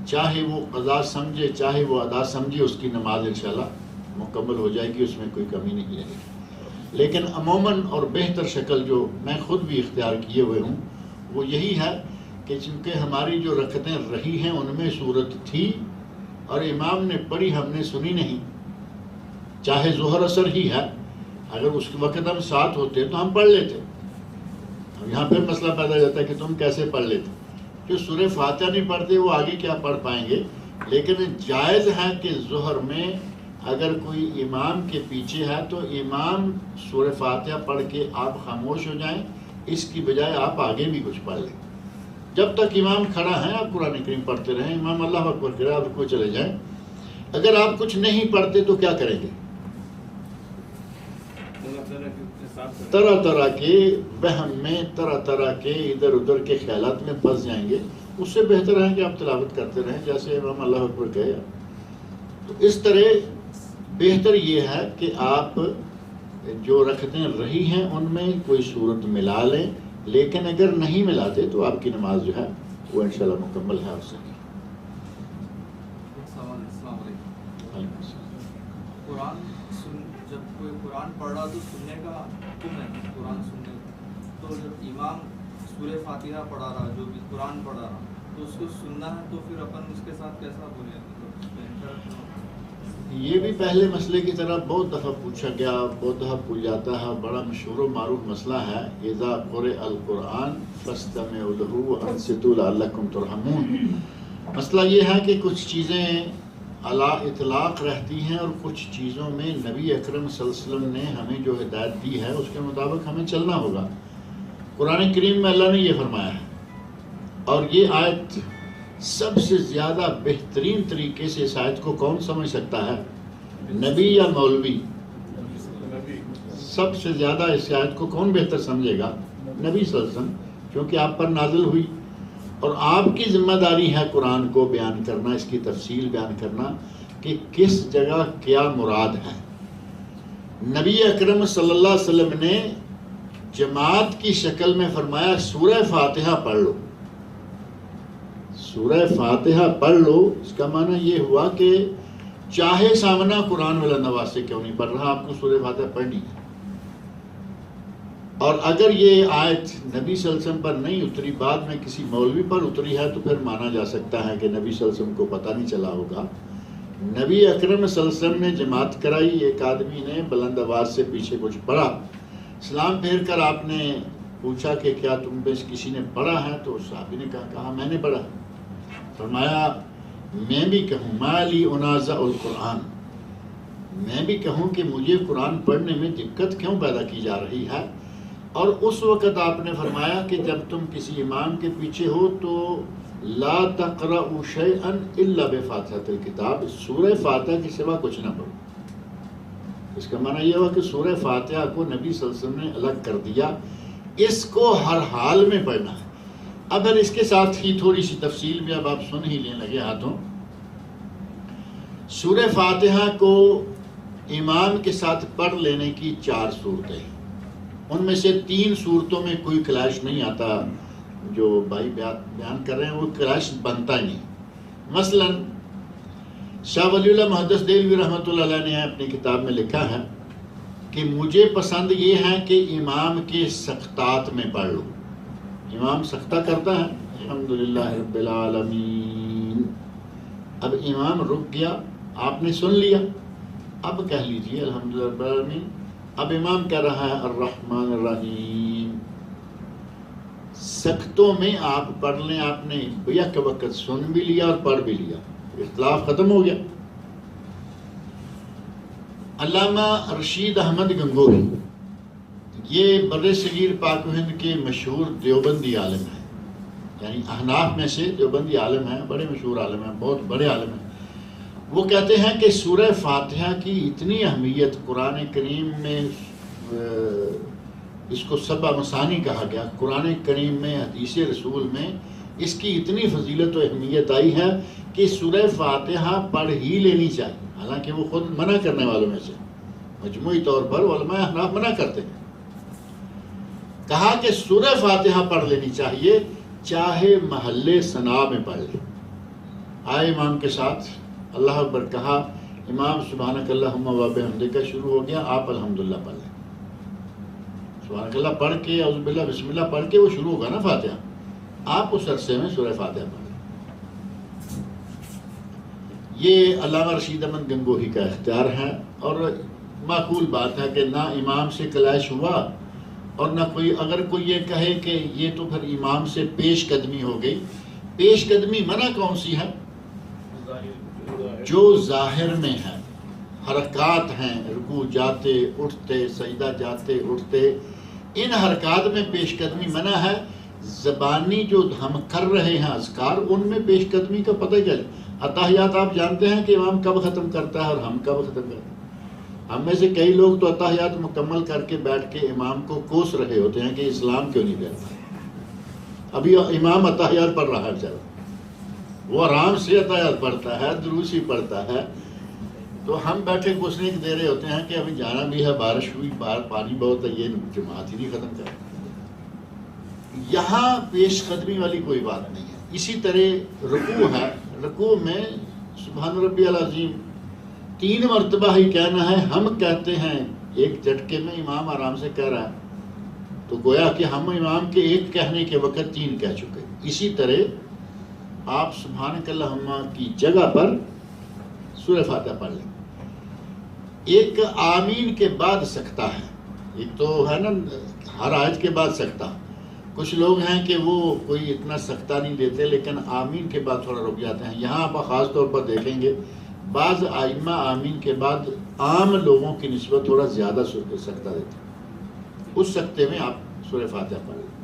چاہے وہ قضا سمجھے چاہے وہ ادا سمجھے، اس کی نماز انشاءاللہ مکمل ہو جائے گی، اس میں کوئی کمی نہیں رہے گی۔ لیکن عموماً اور بہتر شکل جو میں خود بھی اختیار کیے ہوئے ہوں وہ یہی ہے کہ چونکہ ہماری جو رکعتیں رہی ہیں ان میں سورت تھی اور امام نے پڑھی، ہم نے سنی نہیں، چاہے ظہر اثر ہی ہے، اگر اس وقت ہم ساتھ ہوتے تو ہم پڑھ لیتے۔ اب یہاں پھر مسئلہ پیدا ہو جاتا ہے کہ تم کیسے پڑھ لیتے؟ جو سورہ فاتحہ نہیں پڑھتے وہ آگے کیا پڑھ پائیں گے؟ لیکن جائز ہے کہ ظہر میں اگر کوئی امام کے پیچھے ہے تو امام سورہ فاتحہ پڑھ کے آپ خاموش ہو جائیں، اس کی بجائے آپ آگے بھی کچھ پڑھ لیں۔ جب تک امام کھڑا ہے آپ قرآن کریم پڑھتے رہیں، امام اللہ اکبر کرے آپ کو چلے جائیں۔ اگر آپ کچھ نہیں پڑھتے تو کیا کریں گے؟ طرح طرح کے وہم میں، طرح طرح کے ادھر ادھر کے خیالات میں پھنس جائیں گے۔ اس سے بہتر ہے کہ آپ تلاوت کرتے رہیں جیسے امام اللہ اکبر کہے۔ تو اس طرح بہتر یہ ہے کہ آپ جو رکعتیں رہی ہیں ان میں کوئی صورت ملا لیں، لیکن اگر نہیں ملاتے تو آپ کی نماز جو ہے وہ انشاءاللہ مکمل ہے اور صحیح۔ السلام علیکم۔ جب کوئی قرآن پڑھ رہا تو سننے کا حکم ہے، قرآن سننے تو جب امام سورہ فاتحہ پڑھا رہا، جو بھی قرآن پڑھا رہا تو اس کو سننا ہے، تو پھر اپن اس کے ساتھ کیسا بولے؟ یہ بھی پہلے مسئلے کی طرح بہت دفعہ پوچھا گیا، بہت دفعہ پوچھ جاتا ہے، بڑا مشہور و معروف مسئلہ ہے۔ اذا قرئ القرآن فاستمعوا له وانصتوا لعلکم ترحمون۔ مسئلہ یہ ہے کہ کچھ چیزیں علی اطلاق رہتی ہیں اور کچھ چیزوں میں نبی اکرم صلی اللہ علیہ وسلم نے ہمیں جو ہدایت دی ہے اس کے مطابق ہمیں چلنا ہوگا۔ قرآن کریم میں اللہ نے یہ فرمایا ہے، اور یہ آیت سب سے زیادہ بہترین طریقے سے اس آیت کو کون سمجھ سکتا ہے؟ نبی یا مولوی؟ سب سے زیادہ اس آیت کو کون بہتر سمجھے گا؟ نبی صلی اللہ علیہ وسلم، کیونکہ آپ پر نازل ہوئی اور آپ کی ذمہ داری ہے قرآن کو بیان کرنا، اس کی تفصیل بیان کرنا کہ کس جگہ کیا مراد ہے۔ نبی اکرم صلی اللہ علیہ وسلم نے جماعت کی شکل میں فرمایا سورہ فاتحہ پڑھ لو، سورہ فاتحہ پڑھ لو۔ اس کا معنی یہ ہوا کہ چاہے سامنا قرآن والا نواز سے کیوں نہیں پڑھ رہا، آپ کو سورہ فاتحہ پڑھنی ہے۔ اور اگر یہ آیت نبی صلی اللہ علیہ وسلم پر نہیں اتری، بعد میں کسی مولوی پر اتری ہے، تو پھر مانا جا سکتا ہے کہ نبی صلی اللہ علیہ وسلم کو پتہ نہیں چلا ہوگا۔ نبی اکرم صلی اللہ علیہ وسلم نے جماعت کرائی، ایک آدمی نے بلند آواز سے پیچھے کچھ پڑھا، سلام پھیر کر آپ نے پوچھا کہ کیا تم پہ کسی نے پڑھا ہے؟ تو صحابی نے کہا میں نے پڑھا۔ فرمایا میں بھی کہوں ما لی انازع القرآن، میں بھی کہوں کہ مجھے قرآن پڑھنے میں دقت کیوں پیدا کی جا رہی ہے۔ اور اس وقت آپ نے فرمایا کہ جب تم کسی امام کے پیچھے ہو تو لا تقرأوا شیئا الا بفاتحۃ الکتاب، سورہ فاتحہ کے سوا کچھ نہ پڑھو۔ اس کا معنی یہ ہوا کہ سورہ فاتحہ کو نبی صلی اللہ علیہ وسلم نے الگ کر دیا، اس کو ہر حال میں پڑھنا ہے۔ اب پھر اس کے ساتھ ہی تھوڑی سی تفصیل بھی اب آپ سن ہی لیں لگے ہاتھوں۔ سورہ فاتحہ کو امام کے ساتھ پڑھ لینے کی 4 صورتیں ہیں، ان میں سے 3 صورتوں میں کوئی کلاش نہیں آتا، جو بھائی بیان کر رہے ہیں وہ کلاش بنتا ہی نہیں۔ مثلا شاہ ولی اللہ محدث دہلوی رحمۃ اللہ علیہ نے اپنی کتاب میں لکھا ہے کہ مجھے پسند یہ ہے کہ امام کے سختات میں پڑھ لوں۔ امام سختہ کرتا ہے الحمدللہ رب العالمین، اب امام رک گیا، آپ نے سن لیا، اب کہہ لیجئے الحمدللہ رب العالمین۔ اب امام کہہ رہا ہے الرحمن الرحیم، سختوں میں آپ پڑھ لیں، آپ نے یک وقت سن بھی لیا اور پڑھ بھی لیا، اختلاف ختم ہو گیا۔ علامہ رشید احمد گنگوہی یہ بر صغیر پاک و ہند کے مشہور دیوبندی عالم ہیں، یعنی احناف میں سے دیوبندی عالم ہیں، بڑے مشہور عالم ہیں، بہت بڑے عالم ہیں۔ وہ کہتے ہیں کہ سورہ فاتحہ کی اتنی اہمیت قرآن کریم میں، اس کو سبع مثانی کہا گیا، قرآن کریم میں حدیث رسول میں اس کی اتنی فضیلت و اہمیت آئی ہے کہ سورہ فاتحہ پڑھ ہی لینی چاہیے، حالانکہ وہ خود منع کرنے والوں میں سے مجموعی طور پر علماء احناف منع کرتے ہیں۔ کہا کہ سورہ فاتحہ پڑھ لینی چاہیے، چاہے محل ثنا میں پڑھ لیں۔ آئے امام کے ساتھ اللہ اکبر کہا، امام سبحانک اللہم و بحمدک شروع ہو گیا، آپ الحمدللہ پڑھ لیں۔ سبحانک اللہ پڑھ کے اعوذ باللہ بسم اللہ پڑھ کے وہ شروع ہوگا نا فاتحہ، آپ اس عرصے میں سورہ فاتحہ پڑھ لیں۔ یہ علامہ رشید احمد گنگوہی کا اختیار ہے، اور معقول بات ہے کہ نہ امام سے کلیش ہوا، اور نہ کوئی اگر کوئی یہ کہے کہ یہ تو پھر امام سے پیش قدمی ہو گئی۔ پیش قدمی منع کون سی ہے؟ جو ظاہر میں ہے، حرکات ہیں، رکوع جاتے اٹھتے، سجدہ جاتے اٹھتے، ان حرکات میں پیش قدمی منع ہے۔ زبانی جو ہم کر رہے ہیں اذکار، ان میں پیش قدمی کا پتہ کیا ہے؟ اتحیات آپ جانتے ہیں کہ امام کب ختم کرتا ہے اور ہم کب ختم کرتے ہیں؟ ہم میں سے کئی لوگ تو اتحیات مکمل کر کے بیٹھ کے امام کو کوس رہے ہوتے ہیں کہ اسلام کیوں نہیں پھیلتا۔ ابھی امام اتحیات پڑھ رہا ہے بیچارہ، وہ آرام سے اتحیات پڑھتا ہے، دروسی پڑھتا ہے، تو ہم بیٹھے کوسنے دے رہے ہوتے ہیں کہ ابھی جانا بھی ہے، بارش ہوئی، باہر پانی بہت ہے، یہ جماعت ہی نہیں ختم کر۔ یہاں پیش قدمی والی کوئی بات نہیں ہے۔ اسی طرح رکوع ہے، رکوع میں سبحان ربی العظیم 3 مرتبہ ہی کہنا ہے، ہم کہتے ہیں ایک جھٹکے میں، امام آرام سے کہہ رہا ہے، تو گویا کہ ہم امام کے ایک کہنے کے وقت 3 کہہ چکے۔ اسی طرح آپ سبحانک اللہم کی جگہ پر سورہ فاتحہ پڑھ لیں۔ ایک آمین کے بعد سکتہ ہے، ایک تو ہے نا ہر آیت کے بعد سکتہ، کچھ لوگ ہیں کہ وہ کوئی اتنا سکتہ نہیں دیتے لیکن آمین کے بعد تھوڑا رک جاتے ہیں۔ یہاں آپ خاص طور پر دیکھیں گے بعض ائمہ آمین کے بعد عام لوگوں کی نسبت تھوڑا زیادہ سکتہ دیتے ہیں، اس سکتے میں آپ سورہ فاتحہ پڑھ لیں۔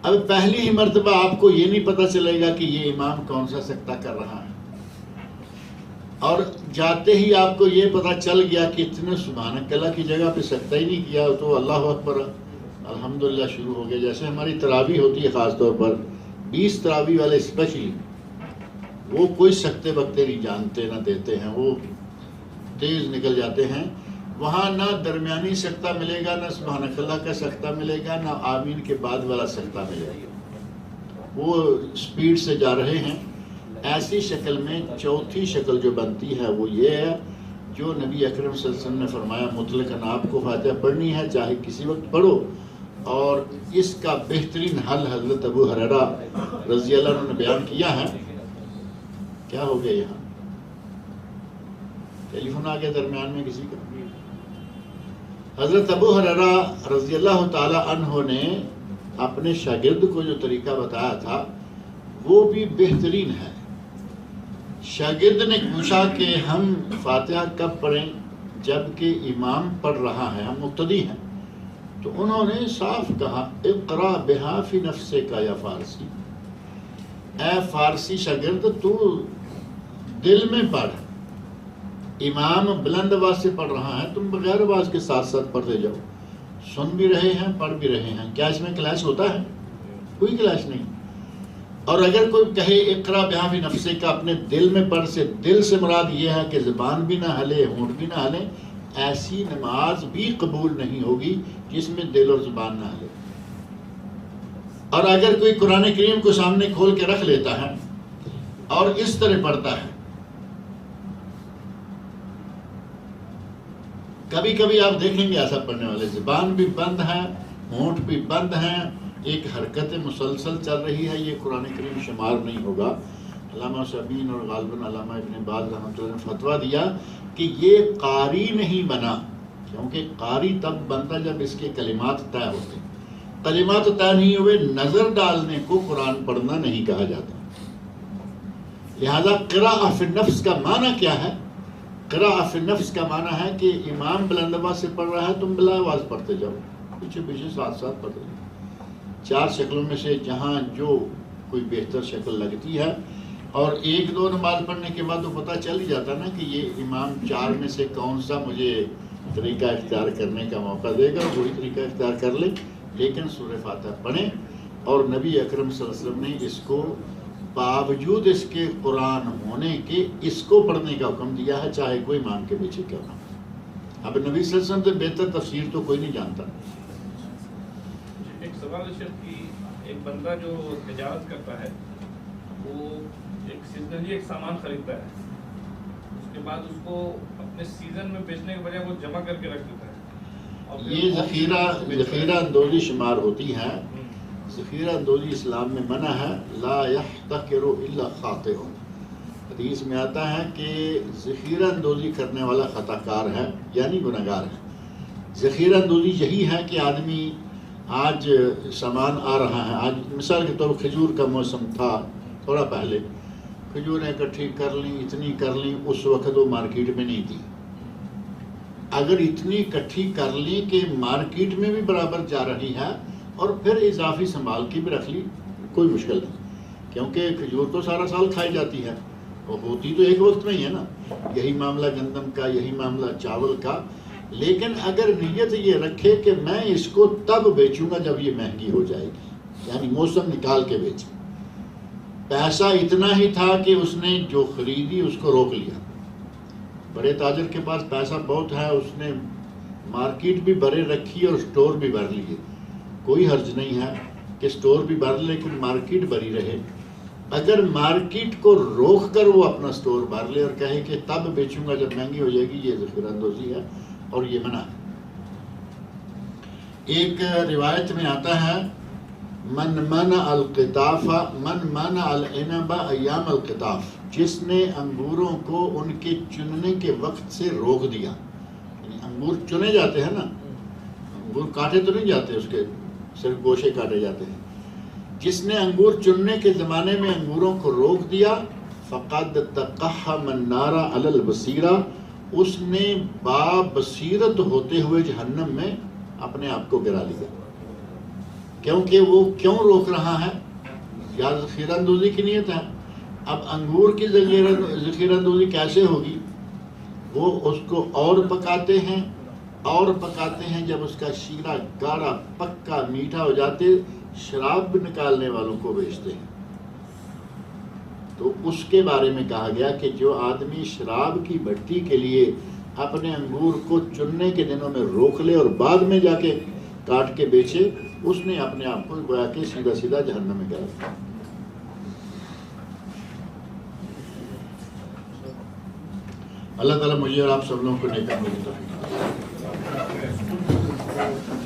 اب پہلی ہی مرتبہ آپ کو یہ نہیں پتہ چلے گا کہ یہ امام کون سا سکتہ کر رہا ہے، اور جاتے ہی آپ کو یہ پتہ چل گیا کہ اتنے سبحانک اللہ کی جگہ پہ سکتہ ہی نہیں کیا، تو اللہ اکبر الحمدللہ شروع ہو گیا۔ جیسے ہماری تراویح ہوتی ہے، خاص طور پر 20 تراویح والے اسپیشلی، وہ کوئی سکتے وقتے نہیں جانتے نہ دیتے ہیں، وہ تیز نکل جاتے ہیں۔ وہاں نہ درمیانی سکتہ ملے گا، نہ سبحانک اللہ کا سکتہ ملے گا، نہ آمین کے بعد والا سکتہ ملے گا، وہ سپیڈ سے جا رہے ہیں۔ ایسی شکل میں چوتھی شکل جو بنتی ہے وہ یہ ہے جو نبی اکرم صلی اللہ علیہ وسلم نے فرمایا مطلقاً آپ کو فاتحہ پڑھنی ہے چاہے کسی وقت پڑھو. اور اس کا بہترین حل حضرت ابو ہریرہ رضی اللہ عنہ نے بیان کیا ہے. کیا ہو گیا یہاں؟ ٹیلی فون آ گیا درمیان میں کسی کا؟ حضرت ابو ہریرہ رضی اللہ تعالی عنہ نے اپنے شاگرد کو جو طریقہ بتایا تھا وہ بھی بہترین ہے. شاگرد نے پوچھا کہ ہم فاتحہ کب پڑھیں جبکہ امام پڑھ رہا ہے، ہم مقتدی ہیں؟ تو انہوں نے صاف کہا اقرا بہا فی نفسک یا فارسی، اے فارسی شاگرد تو دل میں پڑھ. امام بلند آواز سے پڑھ رہا ہے، تم بغیر آواز کے ساتھ ساتھ پڑھتے جاؤ. سن بھی رہے ہیں پڑھ بھی رہے ہیں. کیا اس میں کلاش ہوتا ہے؟ کوئی کلاش نہیں. اور اگر کوئی کہے اقرا بہا فی نفسک کا اپنے دل میں پڑھ سے دل سے مراد یہ ہے کہ زبان بھی نہ ہلے ہونٹ بھی نہ ہلے، ایسی نماز بھی قبول نہیں ہوگی جس میں دل اور زبان نہ ہلے. اور اگر کوئی قرآن کریم کو سامنے کھول کے رکھ لیتا ہے اور اس طرح پڑھتا ہے، کبھی کبھی آپ دیکھیں گے ایسا پڑھنے والے زبان بھی بند ہے ہونٹ بھی بند ہیں، ایک حرکت مسلسل چل رہی ہے، یہ قرآن کریم شمار نہیں ہوگا. علامہ شبین اور غالباً علامہ ابن باز رحمۃ اللہ نے فتویٰ دیا کہ یہ قاری نہیں بنا، کیونکہ قاری تب بنتا جب اس کے کلمات طے ہوتے. کلمات طے نہیں ہوئے، نظر ڈالنے کو قرآن پڑھنا نہیں کہا جاتا. لہذا قراءۃ فی النفس کا معنی کیا ہے؟ قراءۃ فی النفس کا معنی ہے کہ امام بلند آواز سے پڑھ رہا ہے، تم بلا آواز پڑھتے جاؤ، پیچھے پیچھے ساتھ ساتھ پڑھتے جاؤ. چار شکلوں میں سے جہاں جو کوئی بہتر شکل لگتی ہے، اور ایک دو نماز پڑھنے کے بعد تو پتہ چل ہی جاتا نا کہ یہ امام چار میں سے کون سا مجھے طریقہ اختیار کرنے کا موقع دے گا، وہی طریقہ اختیار کر لے. لیکن سورہ فاتحہ پڑھیں. اور نبی اکرم صلی اللہ علیہ وسلم نے اس کو باوجود اس کے قرآن ہونے کے اس کو پڑھنے کا حکم دیا ہے، چاہے کوئی امام کے پیچھے کیوں نہ. اب نبی صلی اللہ علیہ وسلم سے بہتر تفسیر تو کوئی نہیں جانتا. ایک سوال ہے شیخ کہ ایک بندہ جو تجارت کرتا ہے وہ ایک سیزنلی ایک سامان خریدتا ہے، اس کے بعد اس کو اپنے سیزن میں بیچنے کے بجائے وہ جمع کر کے رکھ دیتا ہے، اور یہ ذخیرہ اندوزی شمار ہوتی ہے. ذخیرہ اندوزی اسلام میں منع ہے. لا یحتکر الا خاطئ. حدیث میں آتا ہے کہ ذخیرہ اندوزی کرنے والا خطا کار ہے، یعنی گنہگار ہے. ذخیرہ اندوزی یہی ہے کہ آدمی آج سامان آ رہا ہے، آج مثال کے طور پر کھجور کا موسم تھا، تھوڑا پہلے کھجوریں اکٹھی کر لیں، اتنی کر لیں، اس وقت وہ مارکیٹ میں نہیں تھی. اگر اتنی اکٹھی کر لیں کہ مارکیٹ میں بھی برابر جا رہی ہے اور پھر اضافی سنبھال کی بھی رکھ لی، کوئی مشکل نہیں، کیونکہ کھجور تو سارا سال کھائی جاتی ہے، اور ہوتی تو ایک وقت میں ہی ہے نا. یہی معاملہ گندم کا، یہی معاملہ چاول کا. لیکن اگر نیت یہ رکھے کہ میں اس کو تب بیچوں گا جب یہ مہنگی ہو جائے گی، یعنی موسم نکال کے بیچے. پیسہ اتنا ہی تھا کہ اس نے جو خریدی اس کو روک لیا. بڑے تاجر کے پاس پیسہ بہت ہے، اس نے مارکیٹ بھی بھرے رکھی اور سٹور بھی بھر لیے. کوئی حرج نہیں ہے کہ سٹور بھی بھر لے لیکن مارکیٹ بھری رہے. اگر مارکیٹ کو روک کر وہ اپنا سٹور بھر لے اور کہے کہ تب بیچوں گا جب مہنگی ہو جائے گی، یہ ذخیرہ اندوزی ہے اور یہ منع ہے. ایک روایت میں آتا ہے من منع القطاف من منع العنب ایام القطاف، جس نے انگوروں کو ان کے چننے کے وقت سے روک دیا. یعنی انگور چنے جاتے ہیں نا، انگور کاٹے تو نہیں جاتے، اس کے صرف گوشے کاٹے جاتے ہیں. جس نے انگور چننے کے زمانے میں انگوروں کو روک دیا، فقد تقحم النار علی البصیرہ، اس نے بابصیرت ہوتے ہوئے جہنم میں اپنے آپ کو گرا لیا. کیونکہ وہ کیوں روک رہا ہے؟ یا ذخیرہ اندوزی کی نیت ہے. اب انگور کی ذخیرہ اندوزی کیسے ہوگی؟ وہ اس کو اور پکاتے ہیں اور پکاتے ہیں، جب اس کا شیرہ گاڑھا پکا میٹھا ہو جاتے، شراب نکالنے والوں کو بیچتے ہیں. تو اس کے بارے میں کہا گیا کہ جو آدمی شراب کی بھٹی کے لیے اپنے انگور کو چننے کے دنوں میں روک لے اور بعد میں جا کے کاٹ کے بیچے، اس نے اپنے آپ کو گویا کہ سیدھا سیدھا جہنم میں گرا. اللہ تعالیٰ مجھے اور آپ سب لوگوں کو نیک عمل کی توفیق عطا فرمائے۔